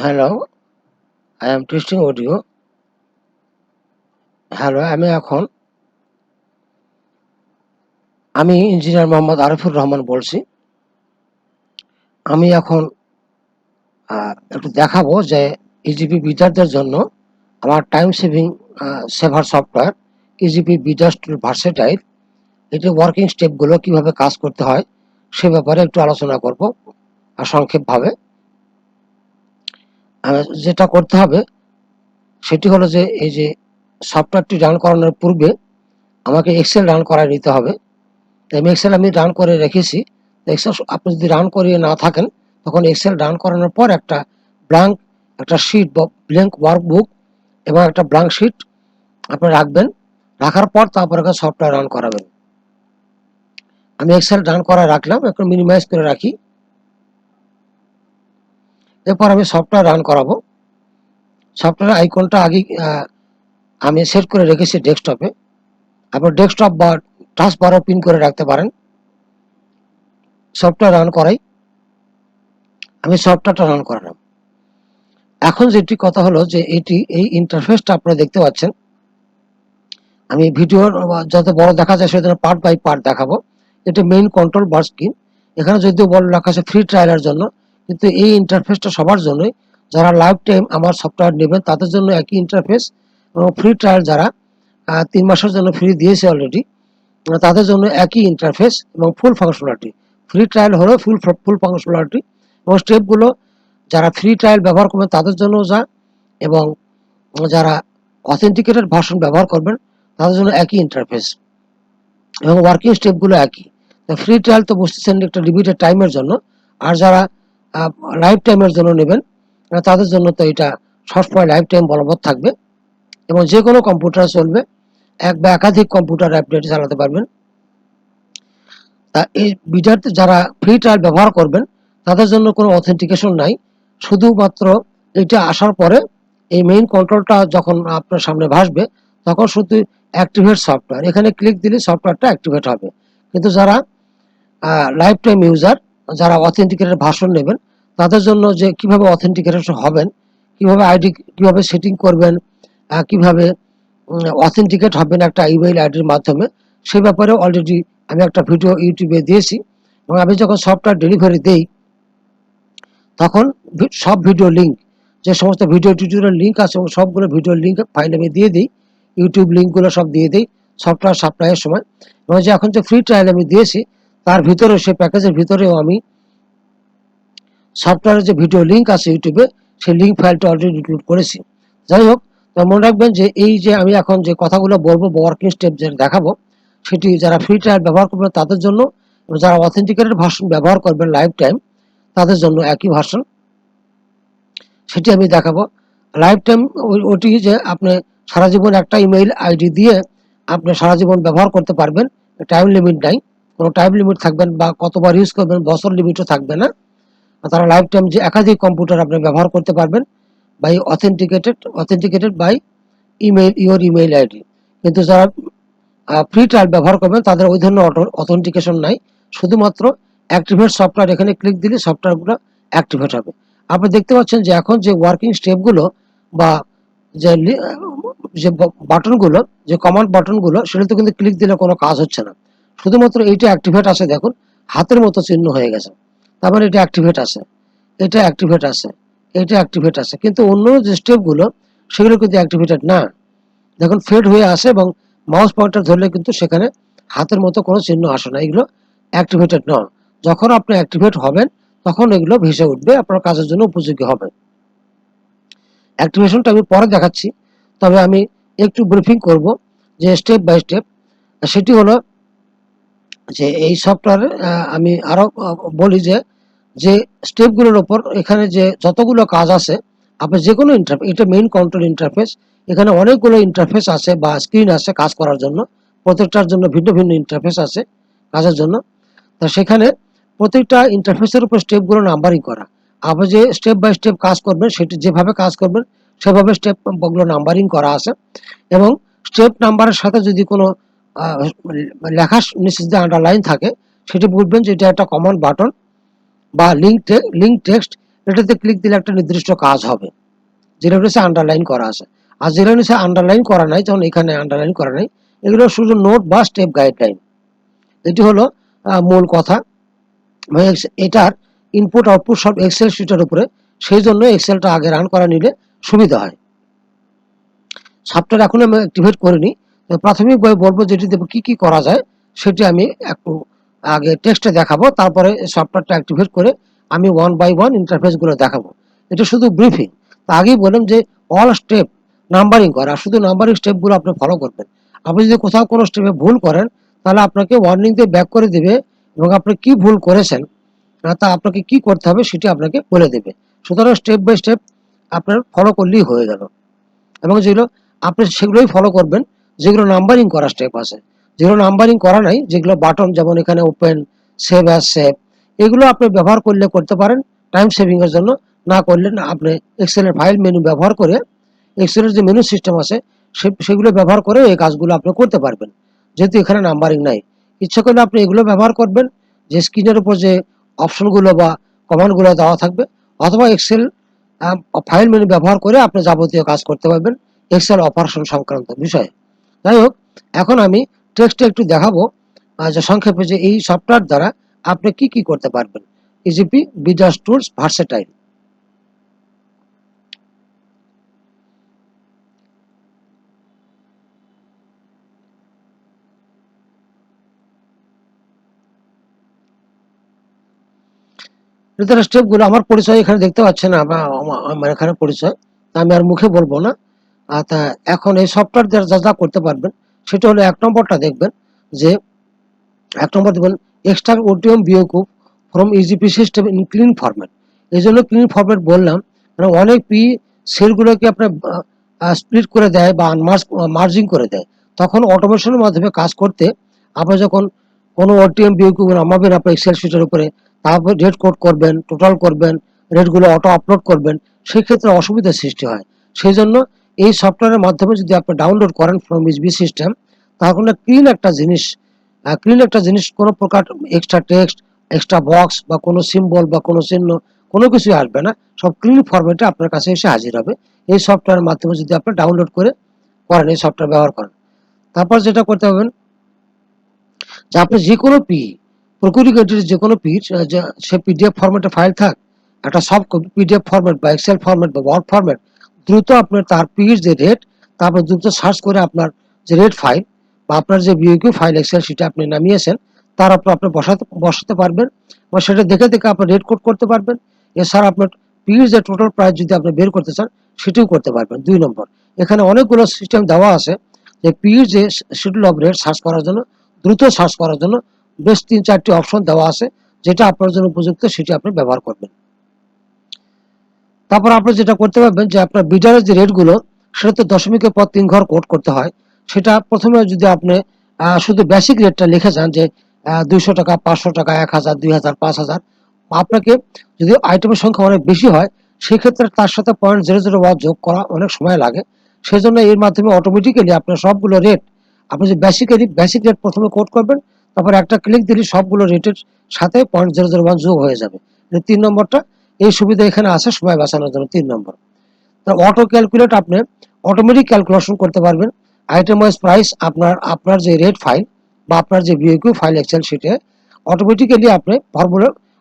Hello, I am testing audio. Hello, আমি engineer Mohammad Arifur Rahman বলছি। আমি এখন একটু দেখাবো যে ইজিপি বিটারদের জন্য আমার time saver software e-GP bitter versatile এটি ওয়ার্কিং স্টেপগুলো কিভাবে কাজ করতে হয় সে ব্যাপারে একটু আলোচনা করব। আর সংক্ষেপভাবে যেটা করতে হবে সেটি হলো যে এই যে সফটওয়্যারটি রান করানোর পূর্বে আমাকে এক্সেল রান করায় নিতে হবে। এক্সেল আমি রান করে রেখেছি। এক্সেল আপনি যদি রান করিয়ে না থাকেন তখন এক্সেল রান করানোর পর একটা শিট বা ব্ল্যাঙ্ক ওয়ার্কবুক এবং একটা ব্ল্যাঙ্ক শিট আপনি রাখবেন। রাখার পর তারপরে সফটওয়্যার রান করাবেন। আমি এক্সেল রান করা রাখলাম, একটু মিনিমাইজ করে রাখি। এরপর আমি সফটওয়্যার রান করাবো। সফটওয়্যার আইকনটা আগে আমি সেট করে রেখেছি ডেস্কটপে। আপনি ডেস্কটপ বা টাস্ক বারও পিন করে রাখতে পারেন। সফটওয়্যার রান করাই, আমি সফটওয়্যারটা রান করালাম। এখন যেটি কথা হলো যে এই ইন্টারফেসটা আপনারা দেখতে পাচ্ছেন। আমি ভিডিওর যত বড় দেখা যায় সেজন্য পার্ট বাই পার্ট দেখাবো। এটা মেইন কন্ট্রোল বার স্ক্রিন। এখানে যদিও বড় লেখা আছে ফ্রি ট্রায়ালের জন্য, কিন্তু এই ইন্টারফেসটা সবার জন্যই। যারা লাইফ টাইম আমার সফটওয়্যার নেবেন তাদের জন্য একই ইন্টারফেস, এবং ফ্রি ট্রায়াল যারা 3 মাসের জন্য ফ্রি দিয়েছে অলরেডি তাদের জন্য একই ইন্টারফেস এবং ফুল ফাংশনালিটি। ফ্রি ট্রায়াল হলো ফুল ফাংশনালিটি, এবং স্টেপগুলো যারা ফ্রি ট্রায়াল ব্যবহার করবেন তাদের জন্য এবং যারা অথেন্টিকেটেড ভার্সন ব্যবহার করবেন তাদের জন্য একই ইন্টারফেস এবং ওয়ার্কিং স্টেপগুলো একই। ফ্রি ট্রায়াল তো বুঝতেছেন একটা লিমিটেড টাইমের জন্য, আর যারা লাইফ টাইমের জন্য নেবেন তাদের জন্য তো এটা সবসময় লাইফ টাইম বলবৎ থাকবে এবং যে কোনো কম্পিউটার চলবে, এক বা একাধিক কম্পিউটার অ্যাপ্লিকেশন চালাতে পারবেন। তা এই বিটাতে যারা ফ্রি ট্রায়াল ব্যবহার করবেন তাদের জন্য কোনো অথেন্টিকেশন নাই। শুধুমাত্র এটা আসার পরে এই মেইন কন্ট্রোলটা যখন আপনার সামনে ভাসবে তখন শুধু অ্যাক্টিভেট সফটওয়্যার, এখানে ক্লিক দিলে সফটওয়্যারটা অ্যাক্টিভেট হবে। কিন্তু যারা লাইফ টাইম ইউজার, যারা অথেন্টিকেটেড ভার্সন নেবেন তাদের জন্য যে কিভাবে অথেন্টিকেশন হবেন, কিভাবে আইডি কিভাবে সেটিং করবেন, কিভাবে অথেন্টিকেট হবেন একটা ইমেইল আইডির মাধ্যমে, সে ব্যাপারে অলরেডি আমি একটা ভিডিও ইউটিউবে দিয়েছি। এবং আমি যখন সফটওয়্যার ডেলিভারি দেই তখন সব ভিডিও লিঙ্ক, যে সমস্ত ভিডিও টিউটোরিয়াল লিঙ্ক আছে সবগুলো ভিডিও লিঙ্ক ফাইল আমি দিয়ে দিই, ইউটিউব লিঙ্কগুলো সব দিয়ে দিই সফটওয়্যার সাপ্লাইয়ের সময়। এবং যে এখন যে ফ্রি ট্রায়াল আমি দিয়েছি তার ভিতরে, সেই প্যাকেজের ভিতরেও আমি সফটওয়্যারের যে ভিডিও লিঙ্ক আছে ইউটিউবে সেই লিঙ্ক ফাইলটা অলরেডি ইনক্লুড করেছি। যাই হোক, তো মনে রাখবেন যে এই যে আমি এখন যে কথাগুলো বলবো ওয়ার্কিং স্টেপ যেটা দেখাবো সেটি যারা ফ্রি ট্রায়াল ব্যবহার করবেন তাদের জন্য, এবং যারা অথেন্টিকেটেড ভার্সন ব্যবহার করবেন লাইফ টাইম তাদের জন্য একই ভার্সন, সেটি আমি দেখাবো। লাইফ টাইম ওটি যে আপনি সারা জীবন একটা ইমেইল আইডি দিয়ে আপনি সারা জীবন ব্যবহার করতে পারবেন, টাইম লিমিট নাই, কোনো টাইম লিমিট থাকবেন বা কতবার ইউজ করবেন বছর লিমিটও থাকবে না। তারা লাইফ টাইম যে একাধিক কম্পিউটার আপনি ব্যবহার করতে পারবেন by authenticated by email ID. কিন্তু যারা ফ্রি ট্রায়াল ব্যবহার করবেন তাদের ওই ধরনের অথেন্টিকেশন নাই, শুধুমাত্র অ্যাক্টিভেট সফটওয়্যার, এখানে ক্লিক দিলে সফটওয়্যারগুলো অ্যাক্টিভেট হবে। আপনি দেখতে পাচ্ছেন যে এখন যে ওয়ার্কিং স্টেপগুলো বা যে যে বাটনগুলো, যে কমান্ড বাটনগুলো, সেটাতে কিন্তু ক্লিক দিলে কোনো কাজ হচ্ছে না। শুধুমাত্র এইটা অ্যাক্টিভেট আছে, দেখুন হাতের মতো চিহ্ন হয়ে গেছে, তারপরে এটা অ্যাক্টিভেট আছে, এটা অ্যাক্টিভেট আছে, এটা অ্যাক্টিভেট আছে, কিন্তু অন্য যে স্টেপগুলো সেগুলো কিন্তু অ্যাক্টিভেটেড না। দেখুন ফেড হয়ে আসে এবং মাউস পয়েন্টার ধরলে কিন্তু সেখানে হাতের মতো কোনো চিহ্ন আসে না, এগুলো অ্যাক্টিভেটেড নয়। যখন আপনি অ্যাক্টিভেট হবেন তখন এগুলো ভেসে উঠবে, আপনার কাজের জন্য উপযোগী হবে। অ্যাক্টিভেশনটা আমি পরে দেখাচ্ছি, তবে আমি একটু ব্রিফিং করব যে স্টেপ বাই স্টেপ। সেটি হলো যে এই সফটওয়্যার আমি আরো বলি যে যে স্টেপগুলোর উপর এখানে যে যতগুলো কাজ আছে, আপনি যে কোনো ইন্টারফেস, এটা মেইন কন্ট্রোল ইন্টারফেস, এখানে অনেকগুলো ইন্টারফেস আছে বা স্ক্রিন আছে কাজ করার জন্য, প্রত্যেকটার জন্য ভিন্ন ভিন্ন ইন্টারফেস আছে কাজের জন্য। তা সেখানে প্রত্যেকটা ইন্টারফেসের উপর স্টেপগুলো নাম্বারিং করা, আপনি যে স্টেপ বাই স্টেপ কাজ করবেন সেটি যেভাবে কাজ করবেন সেভাবে স্টেপগুলো নাম্বারিং করা আছে। এবং স্টেপ নাম্বারের সাথে যদি কোনো লেখা নিচে যদি আন্ডারলাইন থাকে সেটি বুঝবেন যে এটা একটা কমান্ড বাটন বা লিঙ্ক টেক্সট, এটাতে ক্লিক দিলে একটা নির্দিষ্ট কাজ হবে, যেটা হচ্ছে আন্ডারলাইন করা আছে। আর যেটা হচ্ছে আন্ডারলাইন করা নাই, যেমন এখানে আন্ডারলাইন করা নাই, এগুলো শুধু নোট বা স্টেপ গাইডলাইন। এটি হলো মূল কথা। এটার ইনপুট আউটপুট সব এক্সেল শিটের উপরে, সেই জন্য এক্সেলটা আগে রান করা নিলে সুবিধা হয়। সফটওয়্যার এখন আমি অ্যাক্টিভেট করিনি, প্রাথমিকভাবে বলবো যেটি দেবো কি কি করা যায় সেটি আমি একটু আগে টেক্সটে দেখাবো, তারপরে সফটওয়্যারটা অ্যাক্টিভেট করে আমি ওয়ান বাই ওয়ান ইন্টারফেসগুলো দেখাবো। এটা শুধু ব্রিফিং। তা আগেই বললাম যে অল স্টেপ নাম্বারিং করা, শুধু নাম্বারিং স্টেপগুলো আপনি ফলো করবেন। আপনি যদি কোথাও কোনো স্টেপে ভুল করেন তাহলে আপনাকে ওয়ার্নিং দিয়ে ব্যাক করে দেবে, এবং আপনি কি ভুল করেছেন তা আপনাকে কি করতে হবে সেটি আপনাকে বলে দেবে। সুতরাং স্টেপ বাই স্টেপ আপনার ফলো করলেই হয়ে গেল। এবং যেগুলো আপনি সেগুলোই ফলো করবেন যেগুলো নাম্বারিং করা স্টেপ আছে। যেগুলো নাম্বারিং করা নাই, যেগুলো বাটন, যেমন এখানে ওপেন, সেভ অ্যাজ সেভ, এগুলো আপনি ব্যবহার করলে করতে পারেন টাইম সেভিং এর জন্য। না করলে না, আপনি এক্সেলের ফাইল মেনু ব্যবহার করে, এক্সেলের যে মেনু সিস্টেম আছে সেগুলো ব্যবহার করে এই কাজগুলো আপনি করতে পারবেন, যেহেতু এখানে নাম্বারিং নাই। ইচ্ছা করলে আপনি এগুলো ব্যবহার করবেন, যে স্ক্রিনের উপর যে অপশনগুলো বা কমান্ডগুলো দেওয়া থাকবে, অথবা এক্সেল ফাইল মেনু ব্যবহার করে আপনি যাবতীয় কাজ করতে পারবেন এক্সেল অপারেশন সংক্রান্ত বিষয়ে। যাই হোক, এখন আমি টেক্সটে একটু দেখাবো যে সংক্ষেপে যে এই সফটওয়্যার দ্বারা আপনি কি কি করতে পারবেন। ইজিপি বিজাস টুলস ভার্সেটাইল। এদের স্টেপগুলো আমার পরিচয় এখানে দেখতে পাচ্ছেন, আমার এখানে পরিচয়, আমি আর মুখে বলবো না। তা এখন এই সফটওয়্যার দ্বারা যা যা করতে পারবেন সেটা হলো, এক নম্বরটা দেখবেন যে, এক নম্বর দেখবেন extra OTM BOQ from EGP system in clean format. এই জন্য ক্লিন ফরম্যাট বললাম, মানে অনেক সেলগুলোকে আপনার স্প্লিট করে দেয় বা মার্জিং করে দেয়। তখন অটোমেশনের মাধ্যমে কাজ করতে আপনি যখন কোনো ওটিএম বিওকুব নামাবেন আপনার এক্সেল শিটের উপরে, তারপর রেট কোড করবেন, টোটাল করবেন, রেটগুলো অটো আপলোড করবেন, সেই ক্ষেত্রে অসুবিধার সৃষ্টি হয়। সেই জন্য এই সফটওয়্যারের মাধ্যমে যদি আপনি ডাউনলোড করেন ফ্রম ইজিপি সিস্টেম, তাহলে ক্লিন একটা জিনিস, কোনো প্রকার এক্সট্রা টেক্সট, এক্সট্রা বক্স বা কোনো সিম্বল বা কোনো চিহ্ন, কোনো কিছুই আসবে না। সব ক্লিন ফরম্যাটে আপনার কাছে এসে হাজির হবে এই সফটওয়্যারের মাধ্যমে যদি আপনি ডাউনলোড করে করেন, এই সফটওয়্যার ব্যবহার করেন। তারপর যেটা করতে হবেন যে আপনি যে কোনো প্রকুরি যে কোনো সে পিডিএফ ফরম্যাটে ফাইল থাক, একটা সফট পিডিএফ ফরম্যাট বা এক্সেল ফরম্যাট বা ওয়ার্ড ফরম্যাট, দ্রুত আপনার তার পির যে রেট, তারপর দ্রুত সার্চ করে আপনার যে রেট ফাইল বা আপনার যে বিওকিউ ফাইল এক্সেল সেটা আপনি নামিয়েছেন, তার উপর আপনি বসাতে পারবেন, বা সেটা দেখে দেখে আপনি রেট কোড করতে পারবেন। এছাড়া আপনার পির যে টোটাল প্রাইস যদি আপনি বের করতে চান সেটিও করতে পারবেন। 2 নম্বর, এখানে অনেকগুলো সিস্টেম দেওয়া আছে যে পির যে শিডিউল অফ রেট সার্চ করার জন্য, দ্রুত সার্চ করার জন্য বেশ 3-4টি অপশন দেওয়া আছে, যেটা আপনার জন্য উপযুক্ত সেটি আপনি ব্যবহার করবেন। তারপর আপনি যেটা করতে পারবেন যে আপনার বিডারের যে রেটগুলো, সেটা তো দশমিকের পর 3 ঘর কোড করতে হয়। সেটা প্রথমে যদি আপনি শুধু বেসিক রেটটা লিখে যান যে 200 টাকা, 500 টাকা, 1000, 2000, 5000, আপনাকে যদি আইটেমের সংখ্যা অনেক বেশি হয় সেক্ষেত্রে তার সাথে 0.001 যোগ করা অনেক সময় লাগে। সেজন্য এর মাধ্যমে অটোমেটিক্যালি আপনার সবগুলো রেট, আপনি যে বেসিক রেট প্রথমে কোড করবেন, তারপর একটা ক্লিক দিলে সবগুলো রেটের সাথে 0.001 যোগ হয়ে যাবে। 3 নম্বরটা, এই সুবিধা এখানে আছে সময় বাঁচানোর জন্য। 3 নম্বর, অটো ক্যালকুলেট, আপনি অটোমেটিক ক্যালকুলেশন করতে পারবেন আইটেম ওয়াইজ প্রাইস। আপনার যে রেট ফাইল বা আপনার যে বিওকিউ ফাইল এক্সেল শিটে অটোমেটিক্যালি আপনি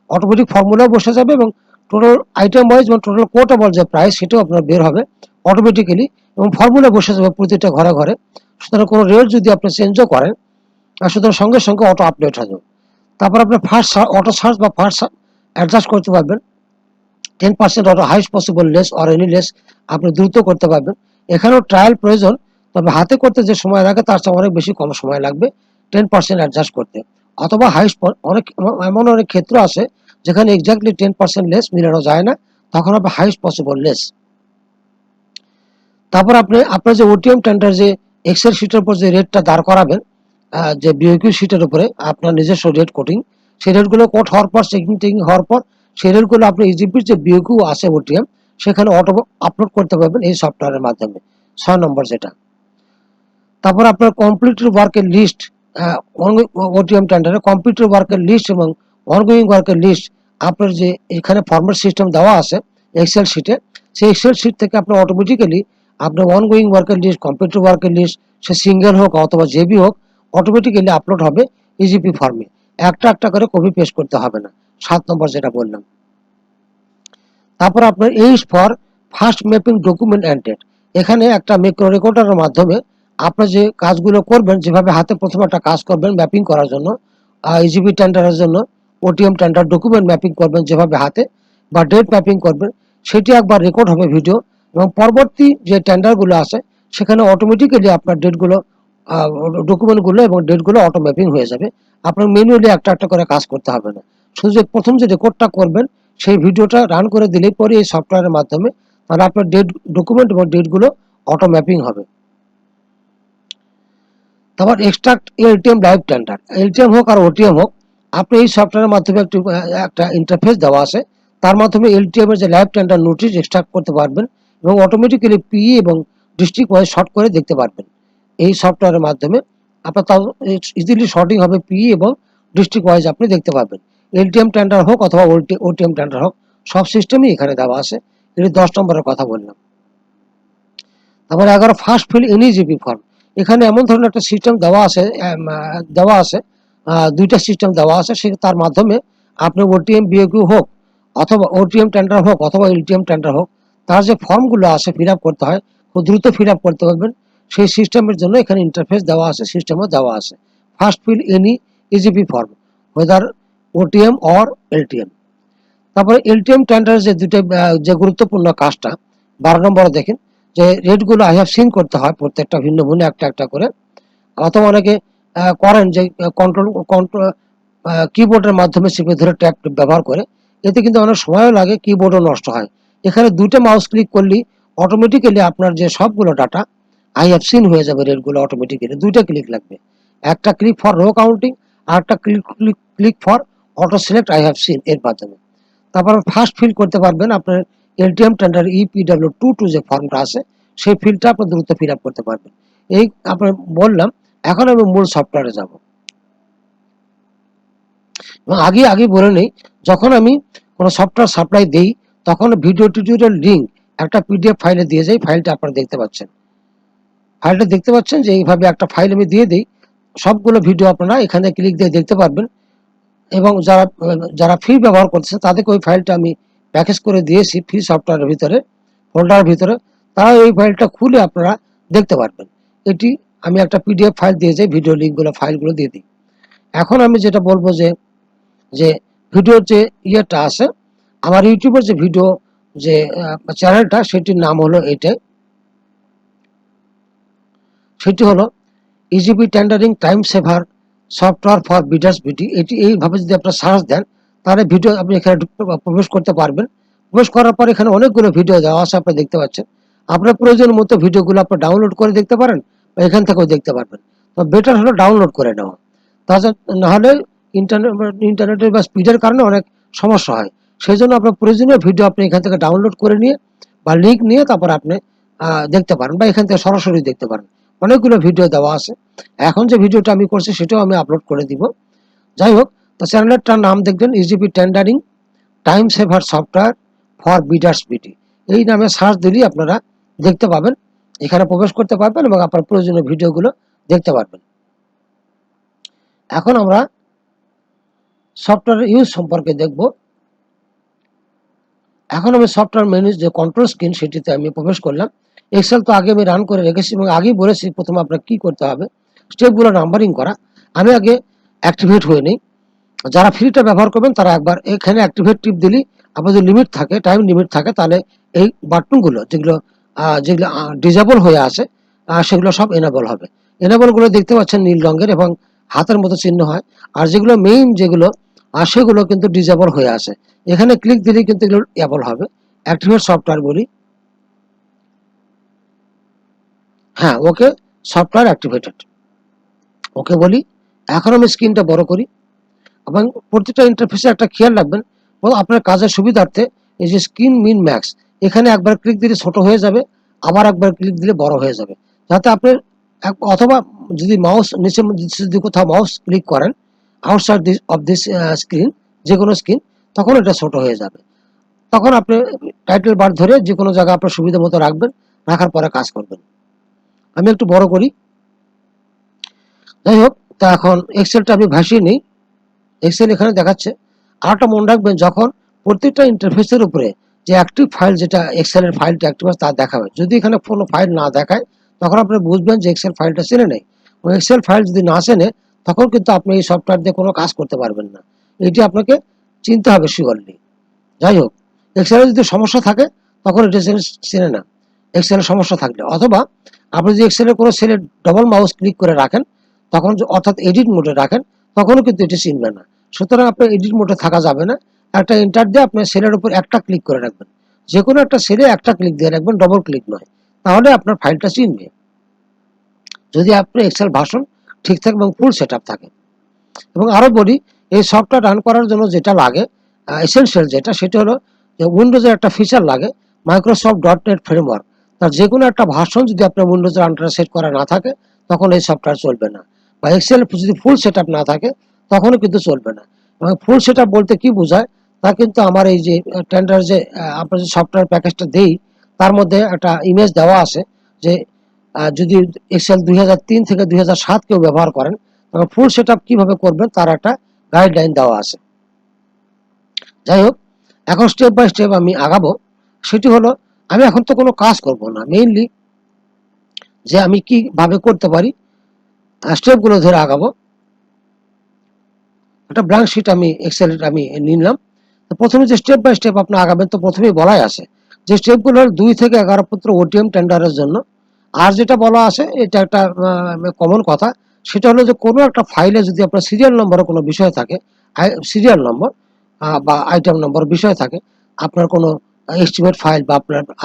অটোমেটিক ফর্মুলা বসে যাবে, এবং টোটাল আইটেম ওয়াইজ এবং টোটাল কোটেবল যে প্রাইস সেটাও আপনার বের হবে অটোমেটিক্যালি, এবং ফর্মুলা বসে যাবে প্রতিটা ঘরে ঘরে। সুতরাং কোনো রেট যদি আপনি চেঞ্জও করেন, সুতরাং সঙ্গে সঙ্গে অটো আপডেট হয়ে যাবে। তারপর আপনি ফার্স্ট অটো সার্চ বা ফার্স্ট অ্যাডজাস্ট করতে পারবেন। 10% or highest possible less or any less আপনি দ্রুত করতে পারবেন। এখানেও ট্রায়াল প্রয়োজন, তবে হাতে করতে যে সময় লাগে তার চেয়ে অনেক বেশি কম সময় লাগবে 10% অ্যাডজাস্ট করতে। অথবা হাইস্ট, অনেক ক্ষেত্র আছে যেখানে এক্স্যাক্টলি 10% লেস মিলানো যায় না, তখন হবে হাইস্ট পসিবল লেস। তারপর আপনার যে ওটিএম টেন্ডার যে এক্সেল শিটের উপর যে রেটটা দাঁড় করাবেন, যে বিওকিউ শিটের উপরে আপনার নিজস্ব রেট কোডিং, সেই রেটগুলো কোড হওয়ার পর চেকিং হওয়ার পর সেই রেটগুলো আপনি ইজিপির যে বিওকিউ আছে ওটিএম, সেখানে অটো আপলোড করতে পারবেন এই সফটওয়্যারের মাধ্যমে। 6 নম্বর যেটা। তারপর আপনার কমপ্লিটেড ওয়ার্কের লিস্ট, ওটিএম টেন্ডারে কমপ্লিটেড ওয়ার্কের লিস্ট এবং অনগোয়িং ওয়ার্কের লিস্ট আপনার যে এখানে ফরম্যাট সিস্টেম দেওয়া আছে এক্সেল শিটে, সেই এক্সেল শিট থেকে আপনার অটোমেটিক্যালি আপনার অনগোয়িং ওয়ার্কের লিস্ট, কম্পিউটার ওয়ার্কের লিস্ট, সে সিঙ্গেল হোক অথবা জেবি হোক, অটোমেটিক্যালি আপলোড হবে ইজিপি ফর্মে। একটা একটা করে কপি পেস্ট করতে হবে না। 7 নম্বর যেটা বললাম। তারপর আপনার age for first mapping document and date, এখানে একটা ম্যাক্রো রেকর্ডারের মাধ্যমে আপনার যে কাজগুলো করবেন, যেভাবে হাতে প্রথমে একটা কাজ করবেন ম্যাপিং করার জন্য, ইজিপি টেন্ডারের জন্য ওটিএম টেন্ডার ডকুমেন্ট ম্যাপিং করবেন যেভাবে হাতে, বা ডেট ম্যাপিং করবেন, সেটি একবার রেকর্ড হবে ভিডিও, এবং পরবর্তী যে টেন্ডারগুলো আছে সেখানে অটোমেটিক্যালি আপনার ডেটগুলো, ডকুমেন্টগুলো এবং ডেটগুলো অটো ম্যাপিং হয়ে যাবে। আপনার ম্যানুয়ালি একটা একটা করে কাজ করতে হবে না। শুধু যে প্রথম যে রেকর্ডটা করবেন সেই ভিডিওটা রান করে দিলেই পরে এই সফটওয়্যারের মাধ্যমে তাহলে আপনার ডেট, ডকুমেন্ট এবং ডেটগুলো অটো ম্যাপিং হবে। তারপর extract LTM live tender, LTM হোক আর ওটিএম হোক, আপনি এই সফটওয়্যারের মাধ্যমে একটা ইন্টারফেস দেওয়া আছে, তার মাধ্যমে এলটিএম এর যে লাইভ টেন্ডার নোটিশ এক্সট্রাক্ট করতে পারবেন এবং অটোমেটিক্যালি পিই এবং ডিস্ট্রিক্ট ওয়াইজ শর্ট করে দেখতে পারবেন। এই সফটওয়্যারের মাধ্যমে আপনার তাও ইজিলি শর্টিং হবে, পিই এবং ডিস্ট্রিক্ট ওয়াইজ আপনি দেখতে পাবেন। এলটিএম টেন্ডার হোক অথবা ওটিএম টেন্ডার হোক, সব সিস্টেমই এখানে দেওয়া আছে। এটি 10 নম্বরের কথা বললাম। তারপরে 11 first fill any GP form, এখানে এমন ধরনের একটা সিস্টেম দেওয়া আছে, দুইটা সিস্টেম দেওয়া আছে, সে তার মাধ্যমে আপনি ওটিএম বিওকিউ হোক অথবা ওটিএম টেন্ডার হোক অথবা এলটিএম টেন্ডার হোক, তার যে ফর্মগুলো আছে ফিল আপ করতে হয়, খুব দ্রুত ফিল আপ করতে পারবেন। সেই সিস্টেমের জন্য এখানে ইন্টারফেস দেওয়া আছে, সিস্টেমও দেওয়া আছে। First fill any EGP form whether OTM or LTM. তারপরে এলটিএম টেন্ডার যে দুটো যে গুরুত্বপূর্ণ কাজটা 12 নম্বরে দেখেন যে রেটগুলো আই হ্যাভ সিন করতে হয় প্রত্যেকটা ভিন্ন ভিন্ন একটা একটা করে, অথবা অনেকে করেন যে কন্ট্রোল কন্ট্রোল কিবোর্ডের মাধ্যমে চেপে ধরে ট্যাব ব্যবহার করে, এতে কিন্তু অনেক সময়ও লাগে, কিবোর্ডও নষ্ট হয়। এখানে দুটো মাউস ক্লিক করলেই অটোমেটিক্যালি আপনার যে সবগুলো ডাটা আই হ্যাভ সিন হয়ে যাবে, রেটগুলো অটোমেটিক্যালি। দুইটা ক্লিক লাগবে, একটা ক্লিক ফর রো কাউন্টিং আর একটা click for auto select I have seen এর মাধ্যমে। তারপর ফার্স্ট ফিল করতে পারবেন আপনার এলটিএম টেন্ডার EPW22 যে ফর্মটা আছে সেই ফিলটা আপনি দ্রুত ফিল আপ করতে পারবেন। এই আপনার বললাম। এখন আমি মূল সফটওয়্যারে যাব এবং আগে বলে নেই, যখন আমি কোনো সফটওয়্যার সাপ্লাই দেই তখন ভিডিও টিউটোরিয়াল লিঙ্ক একটা পিডিএফ ফাইলে দিয়ে যাই। ফাইলটা আপনারা দেখতে পাচ্ছেন, ফাইলটা দেখতে পাচ্ছেন যে এইভাবে একটা ফাইল আমি দিয়ে দিই, সবগুলো ভিডিও আপনারা এখানে ক্লিক দিয়ে দেখতে পারবেন। এবং যারা যারা ফ্রি ব্যবহার করছে তাদেরকে ওই ফাইলটা আমি প্যাকেজ করে দিয়েছি ফ্রি সফটওয়্যারের ভিতরে, ফোল্ডারের ভিতরে, তারা এই ফাইলটা খুলে আপনারা দেখতে পারবেন। এটি আমি একটা পিডিএফ ফাইল দিয়ে যাই, ভিডিও লিঙ্কগুলো ফাইলগুলো দিয়ে দিই। এখন আমি যেটা বলবো যে যে ভিডিওর যে ইয়েটা আছে, আমার ইউটিউবের যে ভিডিও যে চ্যানেলটা সেটির নাম হলো এটাই, সেটি হলো EGP tendering time saver software for bidders BT. এটি এইভাবে যদি আপনারা সার্চ দেন তাহলে ভিডিও আপনি এখানে প্রবেশ করতে পারবেন। প্রবেশ করার পর এখানে অনেকগুলো ভিডিও দেওয়া আছে, আপনি দেখতে পাচ্ছেন। আপনার প্রয়োজন মতো ভিডিওগুলো আপনি ডাউনলোড করে দেখতে পারেন বা এখান থেকেও দেখতে পারবেন। তো বেটার হলো ডাউনলোড করে নেওয়া, তাছাড়া নাহলে ইন্টারনেটের বা স্পিডের কারণে অনেক সমস্যা হয়। সেই জন্য আপনার প্রয়োজনীয় ভিডিও আপনি এখান থেকে ডাউনলোড করে নিয়ে বা লিঙ্ক নিয়ে তারপর আপনি দেখতে পারেন বা এখান থেকে সরাসরি দেখতে পারেন। অনেকগুলো ভিডিও দেওয়া আছে। এখন যে ভিডিওটা আমি করছি সেটাও আমি আপলোড করে দিব। যাই হোক, তো চ্যানেলটার নাম দেখবেন EGP tendering time saver software for bidders BT. এই নামে সার্চ দিলেই আপনারা দেখতে পাবেন, এখানে প্রবেশ করতে পারবেন এবং আপনার প্রয়োজনীয় ভিডিওগুলো দেখতে পারবেন। এখন আমরা সফটওয়্যার ইউজ সম্পর্কে দেখব। এখন আমি সফটওয়্যার মেনুর যে কন্ট্রোল স্ক্রিন সেটিতে আমি প্রবেশ করলাম। এক্সেল তো আগে আমি রান করে রেখেছি এবং আগেই বলেছি প্রথমে আপনার কি করতে হবে, স্টেপগুলো নাম্বারিং করা। আমি আগে অ্যাক্টিভেট হয়ে নিই। যারা ফ্রিটা ব্যবহার করবেন তারা একবার এখানে অ্যাক্টিভেট টিপ দিলেই আপনার যদি লিমিট থাকে, টাইম লিমিট থাকে, তাহলে এই বাটনগুলো যেগুলো যেগুলো ডিজেবল হয়ে আছে সেগুলো সব এনেবল হবে। এনেবলগুলো দেখতে পাচ্ছেন নীল রঙের এবং হাতের মতো চিহ্ন হয়। আর যেগুলো মেইন যেগুলো সেগুলো কিন্তু ডিজেবল হয়ে আছে। এখানে ক্লিক দিলেই কিন্তু এগুলো এবল হবে। অ্যাক্টিভেট সফটওয়্যার বলি, হ্যাঁ ওকে, সফটওয়্যার অ্যাক্টিভেটেড, ওকে বলি। এখন আমি স্ক্রিনটা বড় করি এবং প্রতিটা ইন্টারফেসে একটা খেয়াল রাখবেন, আপনার কাজের সুবিধার্থে এই যে স্ক্রিন মিন ম্যাক্স, এখানে একবার ক্লিক দিলে ছোট হয়ে যাবে, আবার একবার ক্লিক দিলে বড় হয়ে যাবে, যাতে আপনি অথবা যদি মাউস নিচে যদি কোথাও মাউস ক্লিক করেন আউটসাইড অফ দিস স্ক্রিন, যে কোনো স্ক্রিন, তখন এটা ছোট হয়ে যাবে। তখন আপনি টাইটেল বার ধরে যে কোনো জায়গায় আপনার সুবিধা মতো রাখবেন, রাখার পরে কাজ করবেন। আমি একটু বড় করি। যাই হোক, তা এখন এক্সেলটা আমি ভাসিয়ে নিই। এক্সেল এখানে দেখাচ্ছে। আরেকটা মনে রাখবেন, যখন প্রত্যেকটা ইন্টারফেসের উপরে যে অ্যাক্টিভ ফাইল, যেটা এক্সেলের ফাইলটা অ্যাক্টিভ আছে তা দেখাবে। যদি এখানে কোনো ফাইল না দেখায় তখন আপনি বুঝবেন যে এক্সেল ফাইলটা চেনে নেই। ওই এক্সেল ফাইল যদি না চেনে তখন কিন্তু আপনি এই সফটওয়্যার দিয়ে কোনো কাজ করতে পারবেন না। এটি আপনাকে চিনতে হবে শিওরলি। যাই হোক, এক্সেলে যদি সমস্যা থাকে তখন এটা চেনে না, এক্সেলের সমস্যা থাকলে। অথবা আপনি যদি এক্সেলের কোনো সেলে ডবল মাউস ক্লিক করে রাখেন, তখন অর্থাৎ এডিট মোডে রাখেন, তখনও কিন্তু এটি চিনবে না। সুতরাং আপনার এডিট মোডে থাকা যাবে না। একটা এন্টার দিয়ে আপনার সেলের উপর একটা ক্লিক করে রাখবেন। যে কোনো একটা সেলে একটা ক্লিক দিয়ে রাখবেন, ডবল ক্লিক নয়। তাহলে আপনার ফাইলটা চিনবে, যদি আপনার এক্সেল ভার্সন ঠিকঠাক এবং ফুল সেট আপ থাকে। এবং আরও বলি, এই সফটওয়্যার রান করার জন্য যেটা লাগে, এসেনশিয়াল যেটা, সেটা হলো যে উইন্ডোজের একটা ফিচার লাগে, মাইক্রোসফট .NET ফ্রেমওয়ার্ক। তার যে কোনো একটা ভার্সন যদি আপনার উইন্ডোজের আন্ডারে সেট করা না থাকে তখন এই সফটওয়্যার চলবে না। বা এক্সেল যদি ফুল সেট আপ না থাকে তখনও কিন্তু চলবে না। এবং ফুল সেট আপ বলতে কি বোঝায়, তা কিন্তু আমার এই যে টেন্ডার যে আপনার যে সফটওয়্যার প্যাকেজটা দেই, তার মধ্যে একটা ইমেজ দেওয়া আছে যে যদি এক্সেল 2003 থেকে 2007 কেউ ব্যবহার করেন তবে ফুল সেট আপ কীভাবে করবেন তার একটা গাইডলাইন দেওয়া আছে। যাই হোক, এখন স্টেপ বাই স্টেপ আমি আগাবো। সেটি হলো, আমি এখন তো কোনো কাজ করব না, মেইনলি যে আমি কিভাবে করতে পারি স্টেপগুলো ধরে আগাবো। একটা ব্ল্যাঙ্ক শিট আমি এক্সেল আমি নিলাম। তো প্রথমে যে স্টেপ বাই স্টেপ আপনি আগাবেন, তো প্রথমেই বলাই আছে যে স্টেপগুলো 2 থেকে 11 পত্র ওটিএম টেন্ডারের জন্য। আর যেটা বলা আছে এটা একটা কমন কথা, সেটা হলো যে কোনো একটা ফাইলে যদি আপনার সিরিয়াল নম্বরের কোনো বিষয় থাকে, সিরিয়াল নম্বর বা আইটেম নম্বর বিষয় থাকে, আপনার কোনো এস্টিমেট ফাইল বা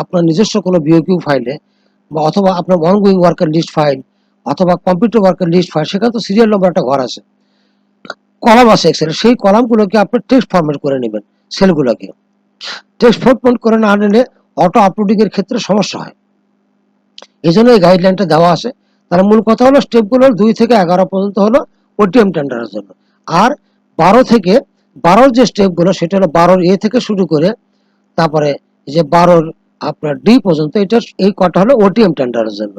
আপনার নিজস্ব কোনো বিওকিউ ফাইলে, বা অথবা আপনার অনগোয়িং ওয়ার্কের লিস্ট ফাইল, অথবা কম্পিউটার ওয়ার্কের লিস্ট ফাইল, সেখানে তো সিরিয়াল নম্বর একটা ঘর আছে, কলাম আছে এক্সেলে। সেই কলামগুলোকে আপনি টেক্সট ফরম্যাট করে নেবেন। সেলগুলোকে টেক্সট ফরম্যাট করে না নিলে অটো আপলোডিং এর ক্ষেত্রে সমস্যা হয়। এই জন্য এই গাইডলাইনটা দেওয়া আছে। তার মূল কথা হলো স্টেপগুলো 2 থেকে 11 পর্যন্ত হলো ওটিএম টেন্ডারের জন্য। আর 12 থেকে 12 যে স্টেপগুলো, সেটা হলো 12 এ থেকে শুরু করে তারপরে যে 12 আপনার ডি পর্যন্ত, এটা এই কটা হলো ওটিএম টেন্ডারের জন্য।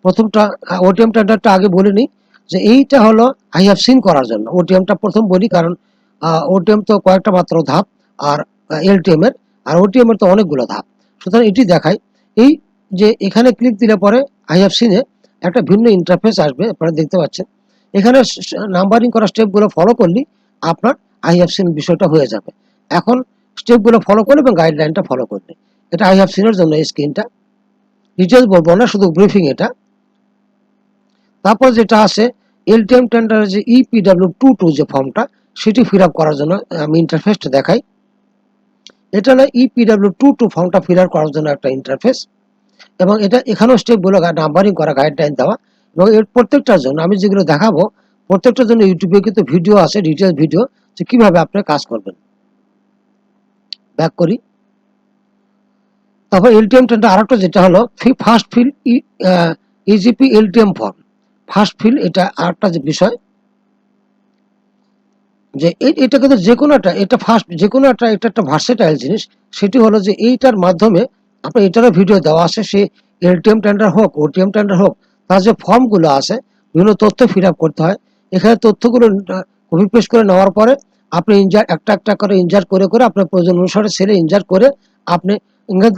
প্রথমটা ওটিএম টেন্ডারটা আগে বলে নিই, যে এইটা হলো আই হ্যাভ সিন করার জন্য। ওটিএমটা প্রথম বলি, কারণ ওটিএম তো কয়েকটা মাত্র ধাপ, আর এলটিএম এর আর ওটিএম এর তো অনেকগুলো ধাপ। সুতরাং এটি দেখাই, এই যে এখানে ক্লিক দিলে পরে আই হ্যাভ সিনে একটা ভিন্ন ইন্টারফেস আসবে, আপনারা দেখতে পাচ্ছেন। এখানে নাম্বারিং করা স্টেপগুলো ফলো করলে আপনার আই হ্যাভ সিন বিষয়টা হয়ে যাবে। এখন স্টেপগুলো ফলো করলে এবং গাইডলাইনটা ফলো করলে, এটা আই হ্যাভ সিনের জন্য এই স্ক্রিনটা। ডিটেলস বলবো না, শুধু ব্রিফিং এটা। তারপর যেটা আছে এলটিএম টেন্ডারের যে EPW22 যে ফর্মটা, সেটি ফিল আপ করার জন্য আমি ইন্টারফেসটা দেখাই। এটা হলো EPW22 ফর্মটা ফিল আপ করার জন্য একটা ইন্টারফেস। এবং এটা এখানেও স্টেপগুলো নাম্বারিং করা, গাইডলাইন দেওয়া। এবং এর প্রত্যেকটার জন্য আমি যেগুলো দেখাবো, প্রত্যেকটার জন্য ইউটিউবে কিন্তু ভিডিও আছে, ডিটেলস ভিডিও, যে কিভাবে আপনি কাজ করবেন। ব্যাক করি। তারপর এলটিএম টেন্ডার আরেকটা যেটা হলো first fill EGP LTM form. First fill এটা আরেকটা যে বিষয়, যে এটা কিন্তু যে কোনো একটা, এটা ফার্স্ট যে কোনো একটা, এটা একটা ভার্সেটাইল জিনিস। সেটি হলো যে এইটার মাধ্যমে আপনার এটারও ভিডিও দেওয়া আছে, সে এলটিএম টেন্ডার হোক, ওটিএম টেন্ডার হোক, তার যে ফর্মগুলো আছে, বিভিন্ন তথ্য ফিল আপ করতে হয়। এখানে তথ্যগুলো কপি পেস্ট করে নেওয়ার পরে আপনি একটা একটা করে ইনজার্ট করে করে আপনার প্রয়োজন অনুসারে সেলে ইনজার্ট করে আপনি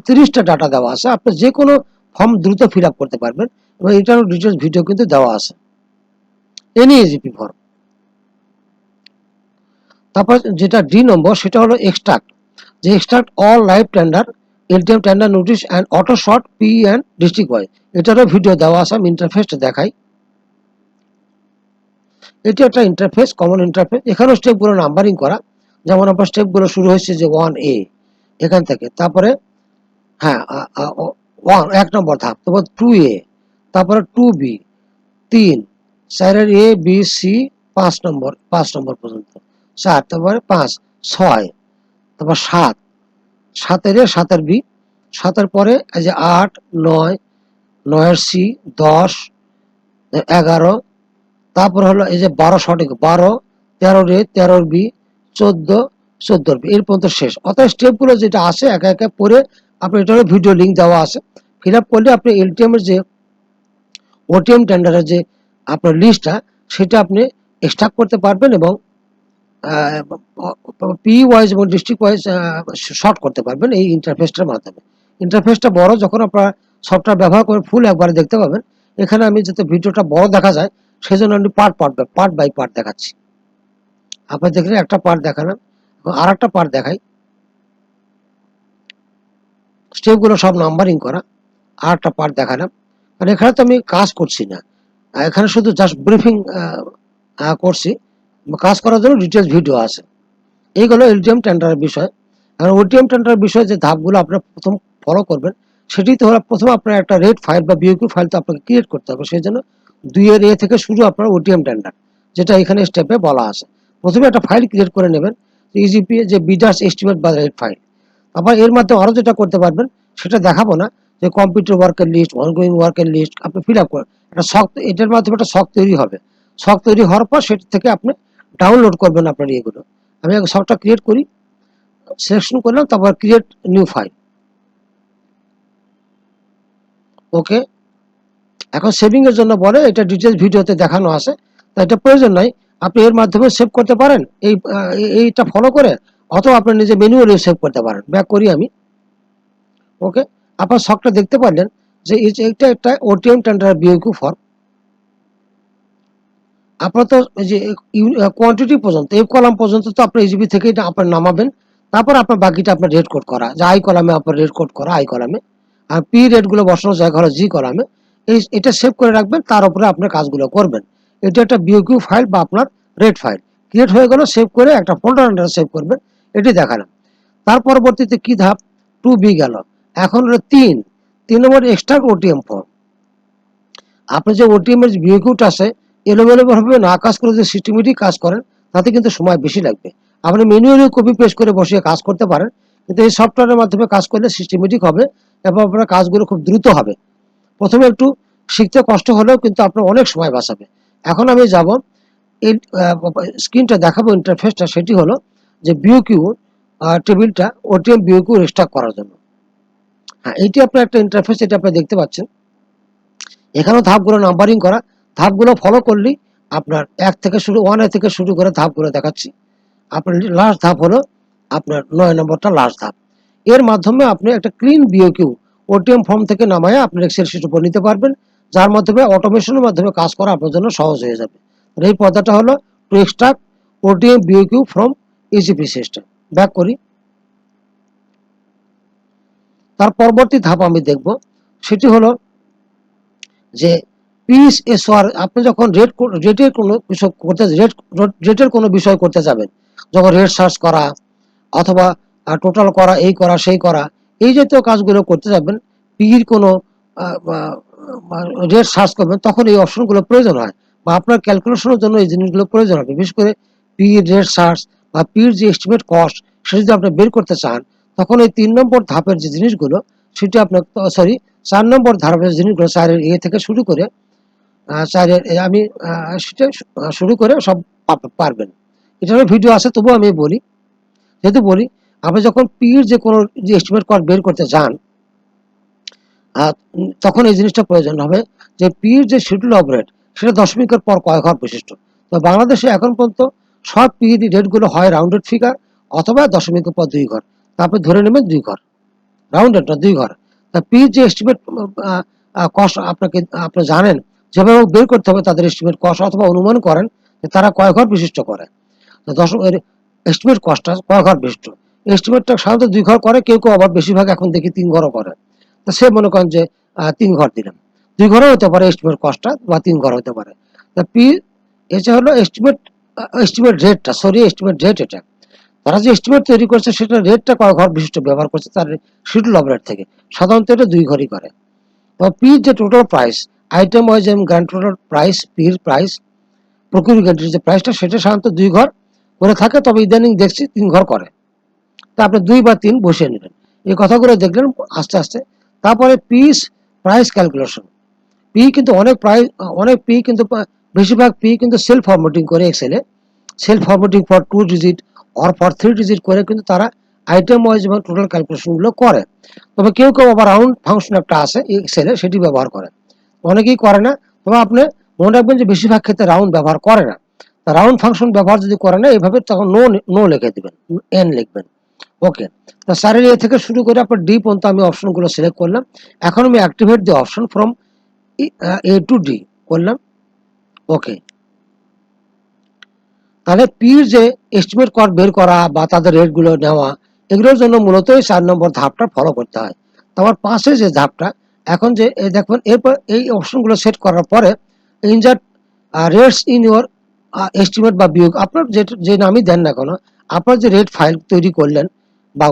30টা ডাটা দেওয়া আছে, আপনি যে কোনো ফর্ম দ্রুত ফিল আপ করতে পারবেন। এবং এটারও ডিটেলস ভিডিও কিন্তু দেওয়া আছে, এনইএজিপি ফর্ম। তারপর যেটা ডি নম্বর, সেটা হলো এক্সট্রাক্ট, যে extract all live tender, LTM tender notice and auto short P and district wise. এটারও ভিডিও দেওয়া আছে, আমি ইন্টারফেসটা দেখাই। এটি একটা ইন্টারফেস, কমন ইন্টারফেস। এখানেও স্টেপগুলো নাম্বারিং করা, যেমন আপনার স্টেপগুলো শুরু হয়েছে যে 1A এখান থেকে, তারপরে হ্যাঁ 1 নম্বর ধাপ, তারপর 2A, তারপরে 2B, 3, 4 এ বি সি, 5 নম্বর পর্যন্ত, 4, তারপরে 5, 6, তারপর 7, 7 বি, 7 পরে এই যে 8, 9, 9 সি, 10, 11, তারপর হলো এই যে 12 সঠিক 12, 13 রে, 13 বি, 14, 14 এই পর্যন্ত শেষ। অর্থাৎ স্টেপগুলো যেটা আছে একা একা পড়ে আপনি, এটা হলো ভিডিও লিঙ্ক দেওয়া আছে, ফিল আপ করলে আপনি এলটিএম এর যে ওটিএম টেন্ডারের যে আপনার লিস্টটা সেটা আপনি এক্সট্রাক্ট করতে পারবেন এবং পি ওয়াইজ এবং ডিস্ট্রিক্ট ওয়াইজ শর্ট করতে পারবেন এই ইন্টারফেসটার মাধ্যমে। ইন্টারফেসটা বড়, যখন আপনারা সফটওয়্যার ব্যবহার করে ফুল একবারে দেখতে পাবেন। এখানে আমি যাতে ভিডিওটা বড় দেখা যায় সেই জন্য আমি পার্ট বাই পার্ট দেখাচ্ছি। আপনি দেখলেন একটা পার্ট দেখালাম, আর একটা পার্ট দেখাই। স্টেপগুলো সব নাম্বারিং করা, আর একটা পার্ট দেখালাম। মানে এখানে তো আমি কাজ করছি না, এখানে শুধু জাস্ট ব্রিফিং করছি। কাজ করার জন্য ডিটেলস ভিডিও আছে। এইগুলো এলটিএম টেন্ডারের বিষয়। আর ওটিএম টেন্ডারের বিষয়ে যে ধাপগুলো আপনার প্রথম ফলো করবেন সেটি তো হলো, প্রথমে আপনার একটা রেট ফাইল বা বিওকিউ ফাইল তো আপনাকে ক্রিয়েট করতে হবে। সেই জন্য 2 এর থেকে শুরু আপনার ওটিএম টেন্ডার, যেটা এখানে স্টেপে বলা আছে। প্রথমে একটা ফাইল ক্রিয়েট করে নেবেন, ইজিপি যে বিডার্স এস্টিমেট বা রেট ফাইল। আবার এর মাধ্যমে আরো যেটা করতে পারবেন সেটা দেখাবো না, যে কম্পিউটার ওয়ার্কের লিস্ট, অনগোয়িং ওয়ার্কের লিস্ট আপনি ফিল আপ করেন। একটা শখ, এটার মাধ্যমে একটা শখ তৈরি হবে। শখ তৈরি হওয়ার পর সেটা থেকে আপনি ডাউনলোড করবেন আপনার এগুলো। আমি শখটা ক্রিয়েট করি, সিলেকশন করলাম, তারপর ক্রিয়েট নিউ ফাইল। ওকে, এখন সেভিং এর জন্য বলে, এটা ডিটেলস ভিডিওতে দেখানো আছে, তাই এটা প্রয়োজন নাই। আপনি এর মাধ্যমে সেভ করতে পারেন এইটা ফলো করে, অথবা আপনি নিজে ম্যানুয়ালি সেভ করতে পারেন। ব্যাক করি আমি। ওকে, আপনার শখটা দেখতে পারলেন যে এইটা একটা ওটিএম টেন্ডার বিওকিউ ফর্ম। আপনার তো এই যে কোয়ান্টিটি পর্যন্ত, এই কলাম পর্যন্ত তো আপনি ইজিবি থেকে এটা আপনার নামাবেন। তারপর আপনার বাকিটা আপনার রেড কোড করা, যে আই কলামে আপনার রেড কোড করা আই কলামে, আর পি রেড গুলো বসানোর জায়গা হলো জি কলামে। এটা সেভ করে রাখবেন, তার উপরে আপনার কাজগুলো করবেন। এটা একটা বিওকিউ ফাইল বা আপনার রেড ফাইল ক্রিয়েট হয়ে গেল, সেভ করে একটা ফোল্ডার আন্ডারে সেভ করবেন। এটি দেখালাম। তার পরবর্তীতে কি ধাপ, 2B গেল। এখন হলো 3 নম্বর এক্সট্রা ওটিএম ফর্ম। আপনি যে ওটিএম এর বিওকিউটা আছে এলোমেলো ভাবে না কাজ করে যে সিস্টেমেটিক কাজ করেন, তাতে কিন্তু সময় বেশি লাগবে। আপনি ম্যানুয়ালি কপি পেস্ট করে বসিয়ে কাজ করতে পারেন, কিন্তু এই সফটওয়্যারের মাধ্যমে কাজ করলে সিস্টেমেটিক হবে এবং আপনার কাজগুলো খুব দ্রুত হবে। প্রথমে একটু শিখতে কষ্ট হলেও কিন্তু আপনার অনেক সময় বাঁচাবে। এখন আমি যাব এই স্ক্রিনটা দেখাবো, ইন্টারফেসটা সেটি হলো যে বিওকিউ টেবিলটা ওটিএম বিওকিউ রেস্টার্ট করার জন্য। হ্যাঁ, এইটি আপনার একটা ইন্টারফেস, এটা আপনি দেখতে পাচ্ছেন। এখানেও ধাপগুলো নাম্বারিং করা, ধাপগুলো ফলো করলেই আপনার 1 থেকে শুরু করে ধাপগুলো দেখাচ্ছি। আপনার লাস্ট ধাপ হলো আপনার 9 নম্বরটা লাস্ট ধাপ। এর মাধ্যমে আপনি একটা ক্লিন বিওকিউ ওটিএম ফর্ম থেকে নামায় আপনার এক্সেল শিট উপর নিতে পারবেন, যার মাধ্যমে অটোমেশনের মাধ্যমে কাজ করা আপনার জন্য সহজ হয়ে যাবে। এই পদ্ধতিটা হলো to extract OTM BOQ from EGP system. Back করি। তার পরবর্তী ধাপ আমি দেখব, সেটি হলো যে পিস এসওয়ার। আপনি যখন রেটের কোনো বিষয় করতে, রেটের কোনো বিষয় করতে যাবেন, যখন রেট সার্চ করা অথবা টোটাল করা, এই করা সেই করা, এই জাতীয় কাজগুলো করতে যাবেন, পির কোনো রেট সার্চ করবেন, তখন এই অপশনগুলো প্রয়োজন হয়, বা আপনার ক্যালকুলেশনের জন্য এই জিনিসগুলো প্রয়োজন হবে। বিশেষ করে পির রেট সার্চ বা পির যে এস্টিমেট কস্ট সেটা যদি আপনি বের করতে চান, তখন এই 3 নম্বর ধাপের যে জিনিসগুলো সেটি আপনার, সরি 4 নম্বর ধাপের জিনিসগুলো 4-এর এ থেকে শুরু করে 4-এর আমি সেটা শুরু করে সব পারবেন। এটারও ভিডিও আছে, তবুও আমি বলি, যেহেতু বলি, আপনি যখন পির যে কোনো যে এস্টিমেট কস্ট বের করতে যান, তখন এই জিনিসটা প্রয়োজন হবে যে পির যে শিডিউল অফ রেট সেটা দশমিকের পর কয় ঘর বিশিষ্ট। তো বাংলাদেশে এখন পর্যন্ত সব পিইডি রেটগুলো হয় রাউন্ডেড ফিগার অথবা দশমিকের পর 2 ঘর। তারপরে ধরে নেবেন 2 ঘর, রাউন্ডেড না 2 ঘর। তা পির যে এস্টিমেট কস্ট আপনি জানেন, যেভাবে বের করতে হবে তাদের এস্টিমেট কস্ট, অথবা অনুমান করেন যে তারা কয় ঘর বিশিষ্ট করে। তো এস্টিমেট কস্টটা কয় ঘর বিশিষ্ট, এস্টিমেটটা সাধারণত 2 ঘর করে, কেউ কেউ আবার বেশিরভাগ এখন দেখি 3 ঘরও করে। তো সে মনে করেন যে 3 ঘর দিলাম, 2 ঘরও হতে পারে এস্টিমেট কস্টটা, বা 3 ঘর হতে পারে। তা পি এটা হলো এস্টিমেট রেটটা, সরি এস্টিমেট রেট। এটা তারা যে এস্টিমেট তৈরি করছে সেটা রেটটা কয় ঘর বিশিষ্ট ব্যবহার করছে তার শিডিউল অফ রেট থেকে, সাধারণত এটা 2 ঘরই করে। তো পি যে টোটাল প্রাইস, আইটেম ওয়াইজ এবং গ্র্যান্ড টোটাল প্রাইস, পির প্রাইস, প্রকিউরিং যে প্রাইসটা সেটা সাধারণত 2 ঘর করে থাকে, তবে ইদানিং দেখছি 3 ঘর করে। তা আপনি 2 বা 3 বসিয়ে নেবেন। এই কথাগুলো দেখলেন আস্তে আস্তে। তারপরে পিস প্রাইস ক্যালকুলেশন। পি কিন্তু অনেক পি কিন্তু বেশিরভাগ পি কিন্তু সেলফ ফরম্যাটিং করে এক্সেলে, self formatting for 2 digit or for 3 digit করে কিন্তু তারা আইটেম ওয়াইজ এবং টোটাল ক্যালকুলেশনগুলো করে। তবে কেউ আবার রাউন্ড ফাংশন একটা আছে এক্সেলে, সেটি ব্যবহার করে, অনেকেই করে না। তবে আপনি মনে রাখবেন যে বেশিরভাগ ক্ষেত্রে রাউন্ড ব্যবহার করে না। রাউন্ড ফাংশন ব্যবহার যদি করে না এইভাবে, তখন নো লিখে দিবেন, এন লিখবেন। ওকে, তো স্যারের এ থেকে শুরু করে আপনার ডি পর্যন্ত আমি অপশনগুলো সিলেক্ট করলাম। এখন আমি activate the option from A to D করলাম। ওকে, তাহলে পির যে এস্টিমেট বের করা বা তাদের রেটগুলো নেওয়া, এগুলোর জন্য মূলত এই 4 নম্বর ধাপটা ফলো করতে হয়। তারপর পাশে যে ধাপটা, এখন যে দেখবেন এরপর এই অপশনগুলো সেট করার পরে ইনজার্ট রেটস ইন ইউর এস্টিমেট বা বিয়োগ, আপনার যে নামই দেন না কেন, আপনার যে রেট ফাইল তৈরি করলেন বা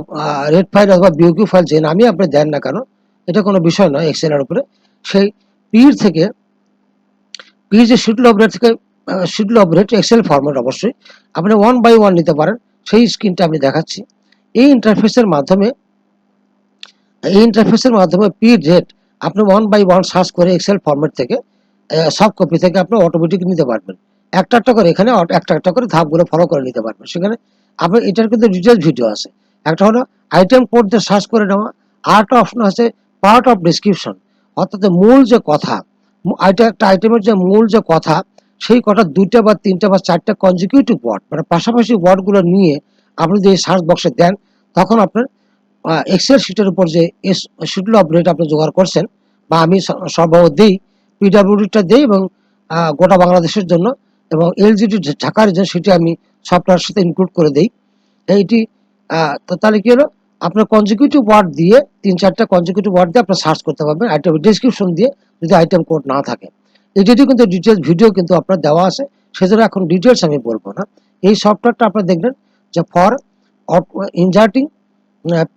রেট ফাইল অথবা বিয়োগী ফাইল যে নামই আপনি দেন না কেন, এটা কোনো বিষয় নয় এক্সেলের উপরে। সেই পির থেকে পির যে শিডিউল অফ রেট থেকে schedule of rate Excel format অবশ্যই আপনি 1 বাই 1 নিতে পারেন। সেই স্ক্রিনটা আমি দেখাচ্ছি। এই ইন্টারফেসের মাধ্যমে পি রেট আপনি 1 বাই 1 সার্চ করে এক্সেল ফরম্যাট থেকে সব কপি থেকে আপনি অটোমেটিক নিতে পারবেন। একটা করে এখানে একটা করে ধাপগুলো ফলো করে নিতে পারবেন। সেখানে আপনি এটার কিন্তু ডিটেলস ভিডিও আছে। একটা হলো আইটেম কোড দিয়ে সার্চ করে নেওয়া, আর একটা অপশন আছে পার্ট অফ ডেসক্রিপশন, অর্থাৎ মূল যে কথা, একটা আইটেমের যে মূল যে কথা, সেই কথা 2টা বা 3টা বা 4টা কনজিকিউটিভ ওয়ার্ড, মানে পাশাপাশি ওয়ার্ডগুলো নিয়ে আপনি যদি সার্চ বক্সে দেন, তখন আপনার এক্সেল শিটের উপর যে শিডিউল অফ রেট আপনি জোগাড় করছেন, বা আমি সরবরাহ দিই, পিডাব্লিউডিটা দিই, এবং গোটা বাংলাদেশের জন্য, এবং এলজিডি ঢাকার জন্য সেটি আমি সফটওয়্যার সাথে ইনক্লুড করে দিই। এইটি তো তাহলে কি হলো, আপনার কনজিকিউটিভ ওয়ার্ড দিয়ে 3-4টা কনজিকিউটিভ ওয়ার্ড দিয়ে আপনার সার্চ করতে পারবেন আইটেম ডেসক্রিপশন দিয়ে, যদি আইটেম কোড না থাকে। এটিও কিন্তু ডিটেলস ভিডিও কিন্তু আপনার দেওয়া আছে, সেজন্য এখন ডিটেলস আমি বলবো না। এই সফটওয়্যারটা আপনার দেখবেন যে for inserting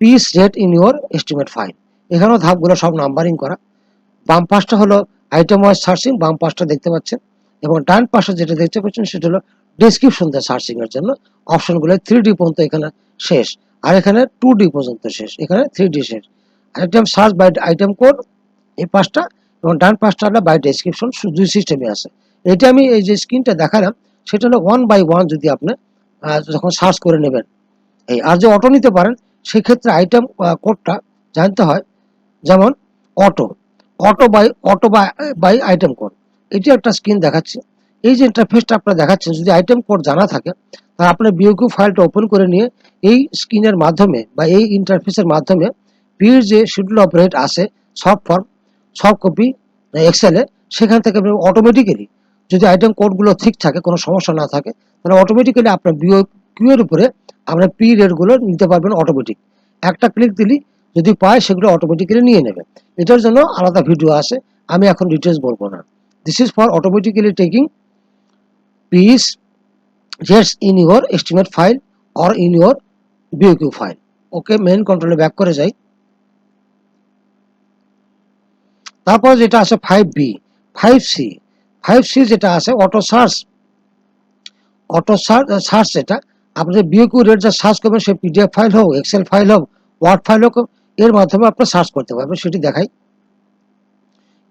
piece rate in your estimate file, এখানেও ধাপগুলো সব নাম্বারিং করা। বাম পাশটা হলো আইটেম ওয়াইজ সার্চিং, বাম পাশটা দেখতে পাচ্ছেন, এবং ডান পাশে যেটা দেখতে পাচ্ছেন সেটা হলো ডেসক্রিপশন দিয়ে সার্চিং এর জন্য অপশনগুলো 3D পর্যন্ত এখানে শেষ, আর এখানে 2D পর্যন্ত শেষ, এখানে 3D শেষ। Item search by item code এই পাশটা, এবং ডান পাশটা হলো বাই ডেসক্রিপশন, দুই সিস্টেমে আছে। এটা আমি এই যে স্ক্রিনটা দেখালাম, সেটা হলো 1 বাই 1 যদি আপনি যখন সার্চ করে নেবেন, এই আর যে অটো নিতে পারেন, সেক্ষেত্রে আইটেম কোডটা জানতে হয়। যেমন auto auto by item code, এটি একটা স্ক্রিন দেখাচ্ছে। এই যে ইন্টারফেসটা আপনার দেখাচ্ছে, যদি আইটেম কোড জানা থাকে, তাহলে আপনার বিওকিউ ফাইলটা ওপেন করে নিয়ে এই স্ক্রিনের মাধ্যমে বা এই ইন্টারফেসের মাধ্যমে পির যে শিডিউল অফ রেট আছে সব ফর্ম সব কপি এক্সেলে, সেখান থেকে আপনি অটোমেটিক্যালি, যদি আইটেম কোডগুলো ঠিক থাকে, কোনো সমস্যা না থাকে, তাহলে অটোমেটিক্যালি আপনার বিওকিউ এর উপরে আপনার পি রেটগুলো নিতে পারবেন অটোমেটিক। একটা ক্লিক দিলি যদি পায়, সেগুলো অটোমেটিক্যালি নিয়ে নেবে। এটার জন্য আলাদা ভিডিও আছে, আমি এখন ডিটেলস বলবো না। This is for automatically taking piece rates in your estimate file or in your BOQ file. Okay, main কন্ট্রোলে ব্যাক করে যাই। তারপর যেটা আছে 5B, 5C, 5C যেটা আছে অটো সার্চ যেটা আপনি বিওকিউ রেট যা সার্চ করবেন, সে পিডিএফ ফাইল হোক, এক্সেল ফাইল হোক, ওয়ার্ড ফাইল হোক, এর মাধ্যমে আপনি সার্চ করতে পারবেন। সেটি দেখাই,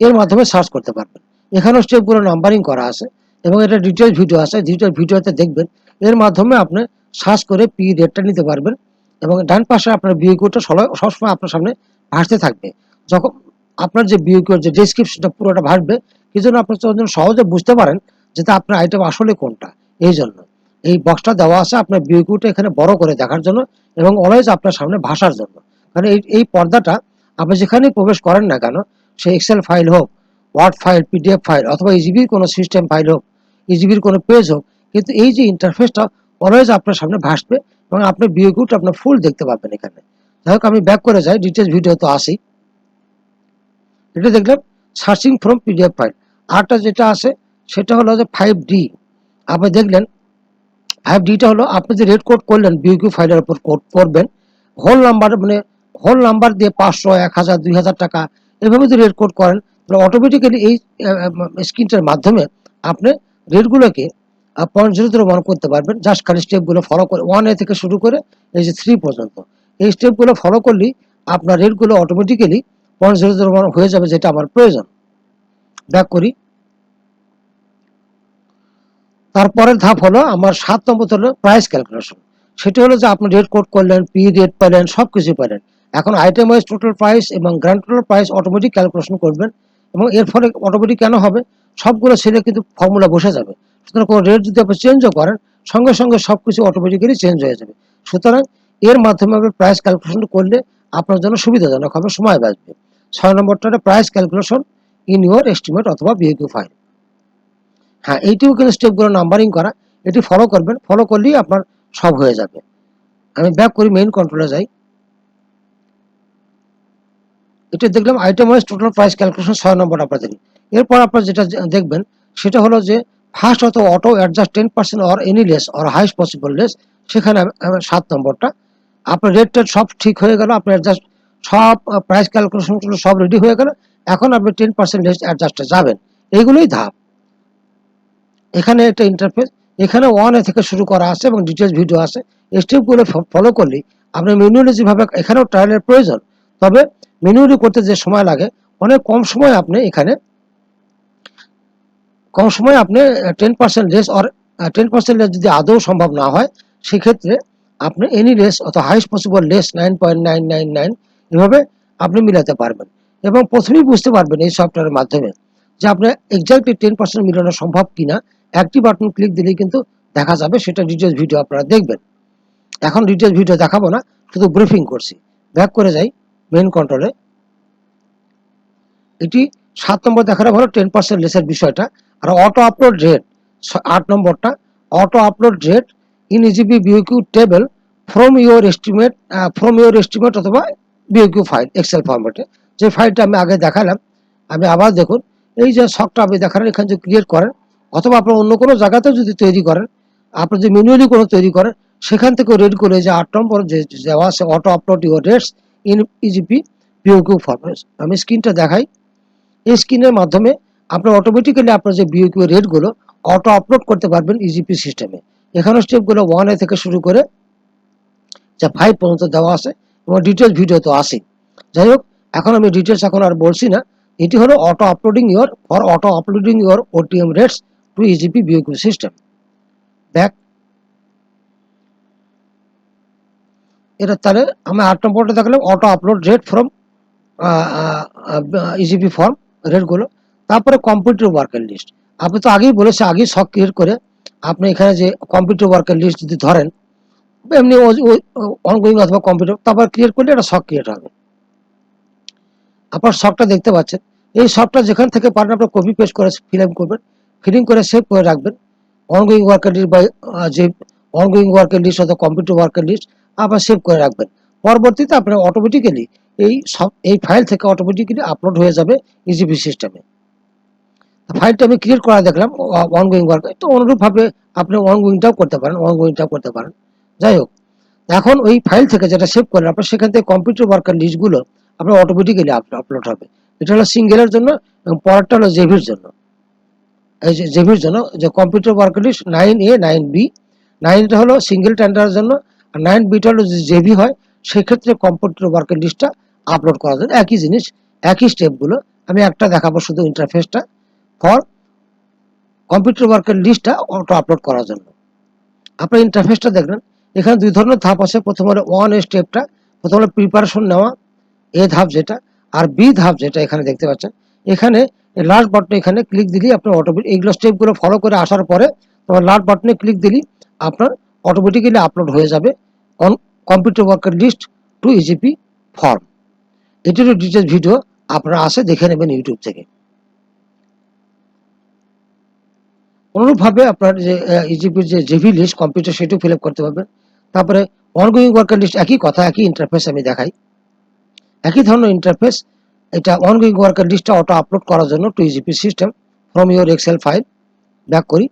এর মাধ্যমে সার্চ করতে পারবেন। এখানেও স্টেপগুলো নাম্বারিং করা আছে, এবং এটা ডিটেলস ভিডিও আছে, ডিটেলস ভিডিওতে দেখবেন। এর মাধ্যমে আপনি সার্চ করে পি রেটটা নিতে পারবেন, এবং ডান পাশে আপনার বিওকিউটা সবসময় আপনার সামনে ভাসতে থাকবে। যখন আপনার যে বিওকিউর যে ডেসক্রিপশনটা পুরোটা ভাসবে, কি জন্য আপনার যখন সহজে বুঝতে পারেন যেটা আপনার আইটেম আসলে কোনটা। এই জন্য এই বক্সটা দেওয়া আছে আপনার বিওকিউটা এখানে বড় করে দেখার জন্য, এবং অলওয়েজ আপনার সামনে ভাসার জন্য। কারণ এই পর্দাটা আপনি যেখানেই প্রবেশ করেন না কেন, সে এক্সেল ফাইল হোক, ওয়ার্ড ফাইল, পিডিএফ ফাইল, অথবা ইজিবির কোনো সিস্টেম ফাইল হোক, ইজিবির কোনো পেজ হোক, কিন্তু এই যে ইন্টারফেসটা অলওয়েজ আপনার সামনে ভাসবে, এবং আপনি বিওকিউটা আপনার ফুল দেখতে পাবেন এখানে। যাই হোক, আমি ব্যাক করে যাই, ডিটেলস ভিডিও তো আসি। এটা দেখলাম সার্চিং ফ্রম পিডিএফ ফাইল। আরটা যেটা আছে সেটা হলো যে 5D। আপনি দেখলেন 5Dটা হলো আপনি যে রেড কোড করলেন বিওকিউ ফাইলের উপর কোড করবেন, হোল নাম্বার, মানে হোল নাম্বার দিয়ে 500, 1000, 2000 টাকা এভাবে যদি রেড কোড করেন, তাহলে অটোমেটিক্যালি এই স্ক্রিনটার মাধ্যমে আপনি রেটগুলোকে 0.001 করতে পারবেন। জাস্ট খালি স্টেপগুলো ফলো করে 1A থেকে শুরু করে এই যে 3 পর্যন্ত, এই স্টেপগুলো ফলো করলেই আপনার রেটগুলো অটোমেটিক্যালি 0.001 হয়ে যাবে, যেটা আমার প্রয়োজন। ব্যাক করি। তারপরের ধাপ হলো আমার 7 নম্বর হলো প্রাইস ক্যালকুলেশন। সেটা হলো যে আপনি রেট কোড করলেন, পি রেট পেলেন, সব কিছু পেলেন। এখন আইটেম ওয়াইজ টোটাল প্রাইস এবং grand total price automatic calculation করবেন, এবং এর ফলে অটোমেটিক কেন হবে, সবগুলো ছেলে কিন্তু ফর্মুলা বসে যাবে। সুতরাং কোনো রেট যদি আপনি চেঞ্জও করেন, সঙ্গে সঙ্গে সব কিছু অটোমেটিক্যালি চেঞ্জ হয়ে যাবে। সুতরাং এর মাধ্যমে আপনি প্রাইস ক্যালকুলেশন করলে আপনার জন্য সুবিধাজনক হবে, সময় বাঁচবে। 6 নম্বরটা price calculation in your estimate অথবা বিওকিউ ফাইল। হ্যাঁ, এইটিও কিন্তু স্টেপগুলো নাম্বারিং করা, এটি ফলো করবেন, ফলো করলেই আপনার সব হয়ে যাবে। আমি ব্যাক করি, মেইন কন্ট্রোলে যাই। এটা দেখলাম item wise total price calculation 6 number আপনাদের। এরপর আপনারা যেটা দেখবেন সেটা হলো যে first auto adjust 10% or any less or highest possible less. সেখানে 7 নম্বরটা আপনার রেট টেট সব ঠিক হয়ে গেল, আপনার অ্যাডজাস্ট সব প্রাইস ক্যালকুলেশনগুলো সব রেডি হয়ে গেল, এখন আপনি 10% লেস অ্যাডজাস্টে যাবেন। এইগুলোই ধাপ। এখানে একটা ইন্টারফেস, এখানে 1 থেকে শুরু করা আছে এবং ডিটেলস ভিডিও আছে। এই স্টেপগুলো ফলো করলেই আপনি ম্যানুয়ালি যেভাবে, এখানেও ট্রায়ালের প্রয়োজন, তবে ম্যানুয়ালি করতে যে সময় লাগে অনেক কম সময় আপনি এখানে 10% লেস অর 10% লেস যদি আদৌ সম্ভব না হয়, সেক্ষেত্রে আপনি এনি লেস অথবা হাইস্ট পসিবল লেস 9.999 এভাবে আপনি মিলাতে পারবেন। এবং প্রথমেই বুঝতে পারবেন এই সফটওয়্যারের মাধ্যমে যে আপনার এক্স্যাক্টলি 10% মিলানো সম্ভব কিনা। একটি বাটন ক্লিক দিলেই কিন্তু দেখা যাবে, সেটা ডিটেলস ভিডিও আপনারা দেখবেন। এখন ডিটেলস ভিডিও দেখাবো না, শুধু ব্রিফিং করছি। ব্যাক করে যাই মেইন কন্ট্রোলে। এটি 7 নম্বর দেখানো হলো 10% লেসের বিষয়টা। আর অটো আপলোড রেট 8 নম্বরটা, auto upload rate in EGP BOQ table from your estimate অথবা বিওকিউ ফাইল এক্সেল ফরম্যাটে। যে ফাইলটা আমি আগে দেখালাম, আমি আবার দেখুন, এই যে শখটা আপনি দেখালেন, এখানে যদি ক্রিয়েট করেন অথবা আপনার অন্য কোনো জায়গাতেও যদি তৈরি করেন, আপনি যদি ম্যানুয়ালি কোনো তৈরি করেন, সেখান থেকে রেড করে যে 8 নম্বর যে দেওয়া আছে auto upload your rates in EGP BOQ format. আমি স্ক্রিনটা দেখাই। এই স্ক্রিনের মাধ্যমে আপনার অটোমেটিক্যালি আপনার যে বিওকিউ রেটগুলো অটো আপলোড করতে পারবেন ইজিপি সিস্টেমে। এখানে স্টেপগুলো 1 থেকে শুরু করে যা 5 পর্যন্ত দেওয়া আছে এবং ডিটেলস ভিডিও তো আছে। যাই হোক, এখন আমি ডিটেলস এখন আর বলছি না। এটি হলো auto uploading your OTM rates to EGP BOQ system. Back. এটা তাহলে আমি 8 নম্বরটা দেখলাম, auto upload rate from EGP form রেটগুলো। তারপরে কম্পিউটার ওয়ার্কের লিস্ট। আপনি তো আগেই বলেছে, আগেই শখ ক্রিয়েট করে আপনি এখানে যে কম্পিউটার ওয়ার্কের লিস্ট যদি ধরেন, এমনি অনগোয়িং অথবা কম্পিউটার, তারপর ক্রিয়েট করলে একটা শখ ক্রিয়েট হবে। আপনার শখটা দেখতে পাচ্ছেন, এই শখটা যেখান থেকে পারেন আপনি কপি পেস্ট করে ফিল করবেন, ফিলিং করে সেভ করে রাখবেন। অনগোয়িং ওয়ার্কের লিস্ট বা যে অনগোয়িং ওয়ার্কের লিস্ট অথবা কম্পিউটার ওয়ার্কের লিস্ট আবার সেভ করে রাখবেন। পরবর্তীতে আপনার অটোমেটিক্যালি এই ফাইল থেকে অটোমেটিক্যালি আপলোড হয়ে যাবে ইজিপি সিস্টেমে। ফাইলটা আমি ক্রিয়েট করা দেখলাম অনগোয়িং ওয়ার্ক, তো অনুরূপভাবে আপনি অনগোয়িংটাও করতে পারেন। যাই হোক, এখন ওই ফাইল থেকে যেটা সেভ করলেন আপনার, সেখান থেকে কম্পিউটার ওয়ার্কের লিস্টগুলো আপনার অটোমেটিক্যালি আপলোড হবে। এটা হলো সিঙ্গেলের জন্য এবং পরেরটা হলো জেভির জন্য। এই যে জেভির জন্য যে কম্পিউটার ওয়ার্কের লিস্ট 9A 9B, 9টা হলো সিঙ্গেল টেন্ডারের জন্য, আর 9Bটা হলো যে জেভি হয়, সেক্ষেত্রে কম্পিউটার ওয়ার্কের লিস্টটা আপলোড করার জন্য একই জিনিস, একই স্টেপগুলো। আমি একটা দেখাবো শুধু ইন্টারফেসটা ফর কম্পিউটার ওয়ার্কের লিস্টটা অটো আপলোড করার জন্য। আপনার ইন্টারফেসটা দেখবেন, এখানে 2 ধরনের ধাপ আছে। প্রথম হলো 1 স্টেপটা, প্রথম হলো প্রিপারেশন নেওয়া, এ ধাপ যেটা, আর বি ধাপ যেটা এখানে দেখতে পাচ্ছেন। এখানে লাস্ট বাটনে এখানে ক্লিক দিলেই আপনার অটোমেটিক এইগুলো স্টেপগুলো ফলো করে আসার পরে তোমার লাস্ট বাটনে ক্লিক দিলেই আপনার অটোমেটিক্যালি আপলোড হয়ে যাবে কম্পিউটার ওয়ার্কের লিস্ট টু ইজিপি ফর্ম। এটিরও ডিটেলস ভিডিও আপনারা আসে দেখে নেবেন ইউটিউব থেকে। অনুরূপভাবে আপনার যে ইজিপির যে জেভি লিস্ট কম্পিউটার, সেটিও ফিল আপ করতে পারবেন। তারপরে অনগোয়িং ওয়ার্কের লিস্ট একই কথা, একই ইন্টারফেস আমি দেখাই, একই ধরনের ইন্টারফেস। এটা অনগোয়িং ওয়ার্কের লিস্টটা অটো আপলোড করার জন্য to EGP system from your Excel file. Back করি।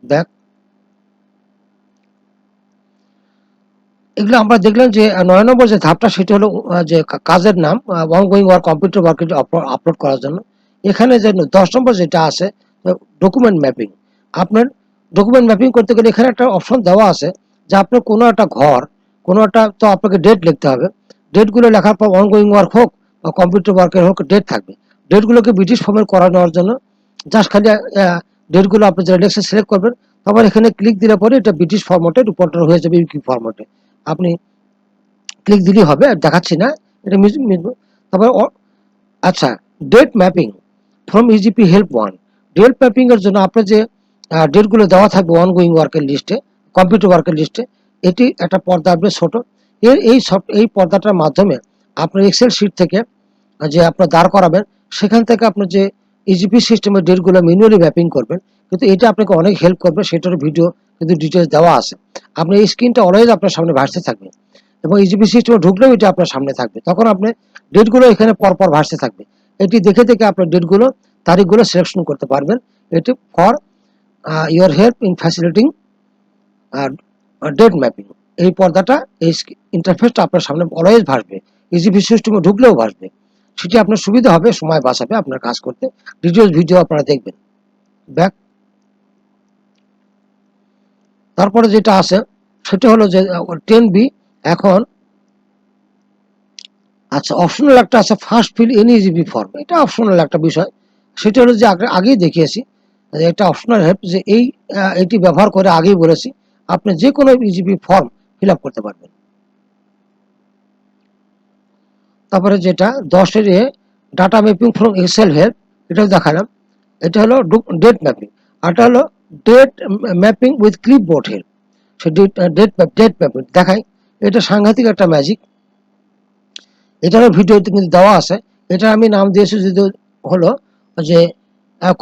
ব্যাক। এগুলো আমরা দেখলাম যে 9 নম্বর যে ধাপটা, সেটা হলো যে কাজের নাম অনগোয়িং ওয়ার্ক কম্পিউটার ওয়ার্কে আপলোড করার জন্য। এখানে যে 10 নম্বর যেটা আছে ডকুমেন্ট ম্যাপিং। আপনার ডকুমেন্ট ম্যাপিং করতে গেলে এখানে একটা অপশন দেওয়া আছে যে আপনার কোনো একটা ঘর, কোনো একটা, তো আপনাকে ডেট লিখতে হবে। ডেটগুলো লেখার পর অনগোয়িং ওয়ার্ক হোক বা কম্পিউটার ওয়ার্কের হোক, ডেট থাকবে। ডেটগুলোকে ব্রিটিশ ফর্মে করানোর জন্য জাস্ট খালি ডেটগুলো আপনি যারা ইন্ডেক্সে সিলেক্ট করবেন, তারপর এখানে ক্লিক দিলে পরে এটা ব্রিটিশ ফরম্যাটে রূপান্তর হয়ে যাবে ইউকি ফরম্যাটে। আপনি ক্লিক দিলেই হবে, আর দেখাচ্ছি না এটা। তারপর আচ্ছা, date mapping from EGP help 1। Date mapping এর জন্য আপনার যে ডেটগুলো দেওয়া থাকবে অনগোয়িং ওয়ার্কের লিস্টে, কম্পিউটার ওয়ার্কের লিস্টে, এটি একটা পর্দা আসবে ছোট। এই পর্দাটার মাধ্যমে আপনার এক্সেল শিট থেকে যে আপনার দাঁড় করাবেন, সেখান থেকে আপনার যে ইজিপি সিস্টেমের ডেটগুলো ম্যানুয়ালি ম্যাপিং করবেন, কিন্তু এটা আপনাকে অনেক হেল্প করবে। সেটার ভিডিও কিন্তু ডিটেলস দেওয়া আছে। আপনার এই স্ক্রিনটা অলওয়েজ আপনার সামনে ভাসতে থাকবে, এবং ইজিপি সিস্টেমে ঢুকলেও এটা আপনার সামনে থাকবে। তখন আপনি ডেটগুলো এখানে পরপর ভাসতে থাকবে। এটি দেখে দেখে আপনার ডেটগুলো, তারিখগুলো সিলেকশন করতে পারবেন। এটি for your help in facilitating date mapping. এই পর্দাটা, এই ইন্টারফেসটা আপনার সামনে অলওয়েজ ভাসবে, ইজিপি সিস্টেমে ঢুকলেও ভাসবে। সেটি আপনার সুবিধা হবে, সময় বাঁচাবে আপনার কাজ করতে। ডিটেলস ভিডিও আপনারা দেখবেন। ব্যাক, তারপরে যেটা আছে সেটা হলো যে 10B এখন আচ্ছা অপশনাল একটা আছে, first fill any EGP form. এটা অপশনাল একটা বিষয়। সেটা হলো যে আগেই দেখিয়েছি, এটা অপশনাল হেল্প, যে এটি ব্যবহার করে আগেই বলেছি আপনি যে কোনো ইজিপি ফর্ম ফিল আপ করতে পারবেন। তারপরে যেটা 10-এর data mapping from Excel help, এটাও দেখালাম। এটা হলো ডেট ম্যাপিং, আর এটা হলো date mapping with clipboard help. সে ডেট ম্যাপিং দেখাই, এটা সাংঘাতিক একটা ম্যাজিক। এটারও ভিডিওতে কিন্তু দেওয়া আছে। এটা আমি নাম দিয়েছি যদি হলো যে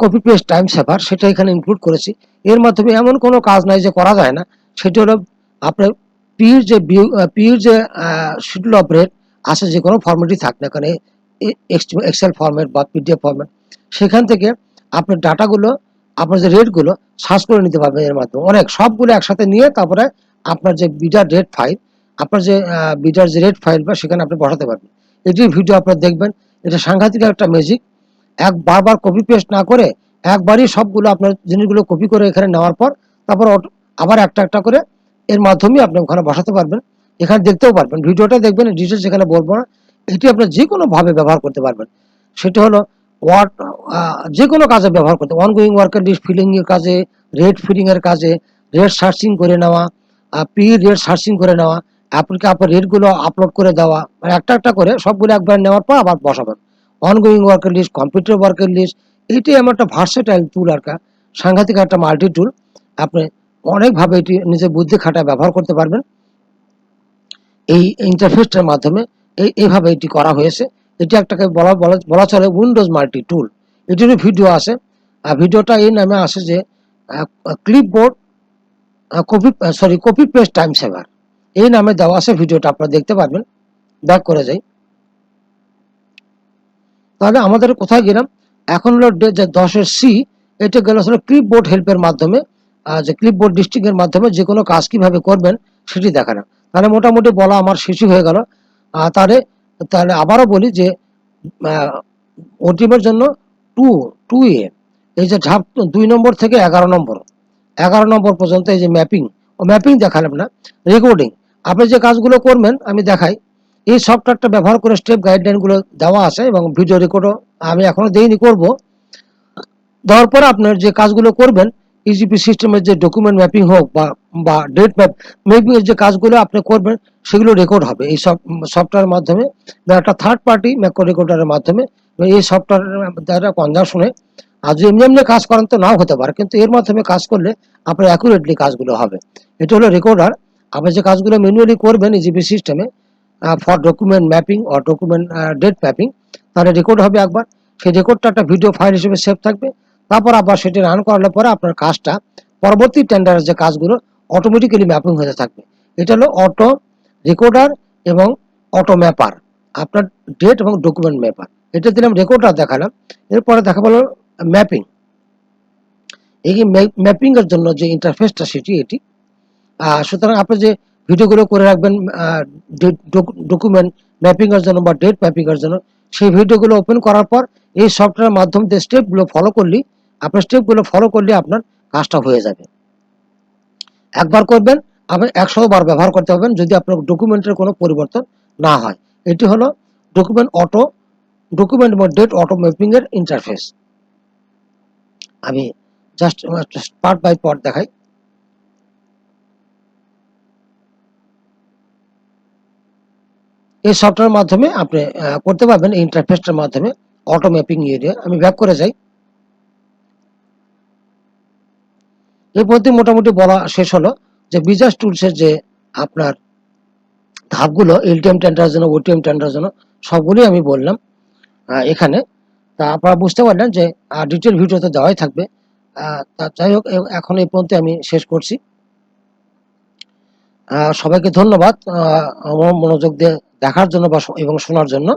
কপি পেস্ট টাইম সেভার, সেটা এখানে ইনক্লুড করেছি। এর মাধ্যমে এমন কোনো কাজ নাই যে করা যায় না। সেটা হলো আপনার পির যে শিডিউল অফ রেট আছে, যে কোনো ফর্মেটই থাক না কেন, এক্সেল ফর্মেট বা পিডিএফ ফর্মেট, সেখান থেকে আপনার ডাটাগুলো, আপনার যে রেটগুলো সার্চ করে নিতে পারবেন এর মাধ্যমে। অনেক সবগুলো একসাথে নিয়ে তারপরে আপনার যে বিডার রেট ফাইল, আপনার যে বিডার যে রেট ফাইল বা সেখানে আপনি বসাতে পারবেন। এটির ভিডিও আপনারা দেখবেন। এটা সাংঘাতিক একটা ম্যাজিক। বারবার কপি পেস্ট না করে একবারই সবগুলো আপনার জিনিসগুলো কপি করে এখানে নেওয়ার পর তারপর আবার একটা একটা করে এর মাধ্যমে আপনি ওখানে বসাতে পারবেন। এখানে দেখতেও পারবেন, ভিডিওটা দেখবেন, ডিটেলস এখানে বলবো না। এটি আপনার যে কোনো ভাবে ব্যবহার করতে পারবেন। সেটা হলো ওয়ার্ড, যে কোনো কাজে ব্যবহার করতে, অনগোয়িং ওয়ার্কের লিস্ট ফিলিং এর কাজে, রেট ফিলিং এর কাজে, রেট সার্চিং করে নেওয়া, পি রেট সার্চিং করে নেওয়া, আপনাকে আপনার রেটগুলো আপলোড করে দেওয়া, মানে একটা একটা করে সবগুলো একবার নেওয়ার পর আবার বসাবেন। অনগোয়িং ওয়ার্কের লিস্ট, কম্পিউটার ওয়ার্কের লিস্ট, এইটি এমন একটা ভার্সেটাইল টুল, আর সাংঘাতিক একটা মাল্টি টুল। আপনি অনেকভাবে এটি নিজের বুদ্ধি খাটায় ব্যবহার করতে পারবেন এই ইন্টারফেসটার মাধ্যমে। এইভাবে এটি করা হয়েছে। এটি একটাকে বলা চলে উইন্ডোজ মাল্টি টুল। এটিরও ভিডিও আছে। ভিডিওটা এই নামে আসে যে ক্লিপবোর্ড কপি পেস্ট টাইম সেভার, এই নামে দেওয়া আছে। ভিডিওটা আপনারা দেখতে পারবেন। ব্যাক করে যাই। তাহলে আমাদের কোথায় গেলাম এখন হলো যে 10-এর C, এটা গেল হলো ক্লিপবোর্ড হেল্পের মাধ্যমে, যে ক্লিপবোর্ড ডিস্ট্রিক্টের মাধ্যমে যে কোনো কাজ কিভাবে করবেন সেটি দেখানো। তাহলে মোটামুটি বলা আমার শেষই হয়ে গেল। তাহলে তাহলে আবারও বলি যে ওটিএমের জন্য 2A, এই যে ধাপ 2 নম্বর থেকে 11 নম্বর পর্যন্ত এই যে ম্যাপিং, ও ম্যাপিং দেখালাম না, রেকর্ডিং। আপনি যে কাজগুলো করবেন আমি দেখাই। এই সফটওয়্যারটা ব্যবহার করে স্টেপ গাইডলাইনগুলো দেওয়া আছে, এবং ভিডিও রেকর্ডও আমি এখনো দেইনি, করব। দেওয়ার পর আপনার যে কাজগুলো করবেন, ইজিপি সিস্টেমের যে ডকুমেন্ট ম্যাপিং হোক বা ডেট ম্যাপিং এর যে কাজগুলো আপনি করবেন, সেগুলো রেকর্ড হবে এই সফটওয়্যারের মাধ্যমে, বা একটা থার্ড পার্টি ম্যাকো রেকর্ডারের মাধ্যমে। এই সফটওয়্যারের দ্বারা কনজাংশনে আর যদি এমনি এমনি কাজ করেন তো নাও হতে পারে, কিন্তু এর মাধ্যমে কাজ করলে আপনার অ্যাকুরেটলি কাজগুলো হবে। এটা হলো রেকর্ডার। আপনি যে কাজগুলো ম্যানুয়ালি করবেন ইজিপি সিস্টেমে for document mapping or document date mapping, তাহলে রেকর্ড হবে একবার। সেই রেকর্ডটা একটা ভিডিও ফাইল হিসেবে সেভ থাকবে। তারপর আবার সেটি রান করার পরে আপনার কাজটা, পরবর্তী টেন্ডারের যে কাজগুলো অটোমেটিক্যালি ম্যাপিং হতে থাকবে। এটা হলো অটো রেকর্ডার এবং অটো ম্যাপার, আপনার ডেট এবং ডকুমেন্ট ম্যাপার। এটা দিলাম, রেকর্ডার দেখালাম। এরপরে দেখা গেল ম্যাপিং। এই ম্যাপিং এর জন্য যে ইন্টারফেসটা সেটি এটি। সুতরাং আপনি যে ভিডিওগুলো করে রাখবেন ডকুমেন্ট ম্যাপিং এর জন্য বা ডেট ম্যাপিং এর জন্য, সেই ভিডিওগুলো ওপেন করার পর এই সফটওয়্যারের মাধ্যমে যে স্টেপগুলো ফলো করলে আপনার কাজটা হয়ে যাবে। একবার করবেন, আপনি 100 বার ব্যবহার করতে পারবেন যদি আপনার ডকুমেন্টের কোনো পরিবর্তন না হয়। এটি হলো ডকুমেন্ট বা ডেট অটো ম্যাপিং এর ইন্টারফেস। আমি জাস্ট পার্ট বাই পার্ট দেখাই। এই সফটওয়্যার মাধ্যমে আপনি করতে পারবেন, ইন্টারফেসটার মাধ্যমে অটো ম্যাপিং এরিয়া। আমি ব্যাক করে যাই। এই পদ্ধতি মোটামুটি বলা শেষ হলো যে বিজাস টুলসের যে আপনার ধাপগুলো, এলটিএম টেন্ডারের জন্য, ওটিএম টেন্ডারের জন্য, সবগুলোই আমি বললাম এখানে। তা আপনারা বুঝতে পারলেন যে ডিটেল ভিডিওতে দেওয়াই থাকবে। তা যাই হোক, এখন এই পর্যন্ত আমি শেষ করছি। সবাইকে ধন্যবাদ আমার মনোযোগ দিয়ে দেখার জন্য এবং শোনার জন্য।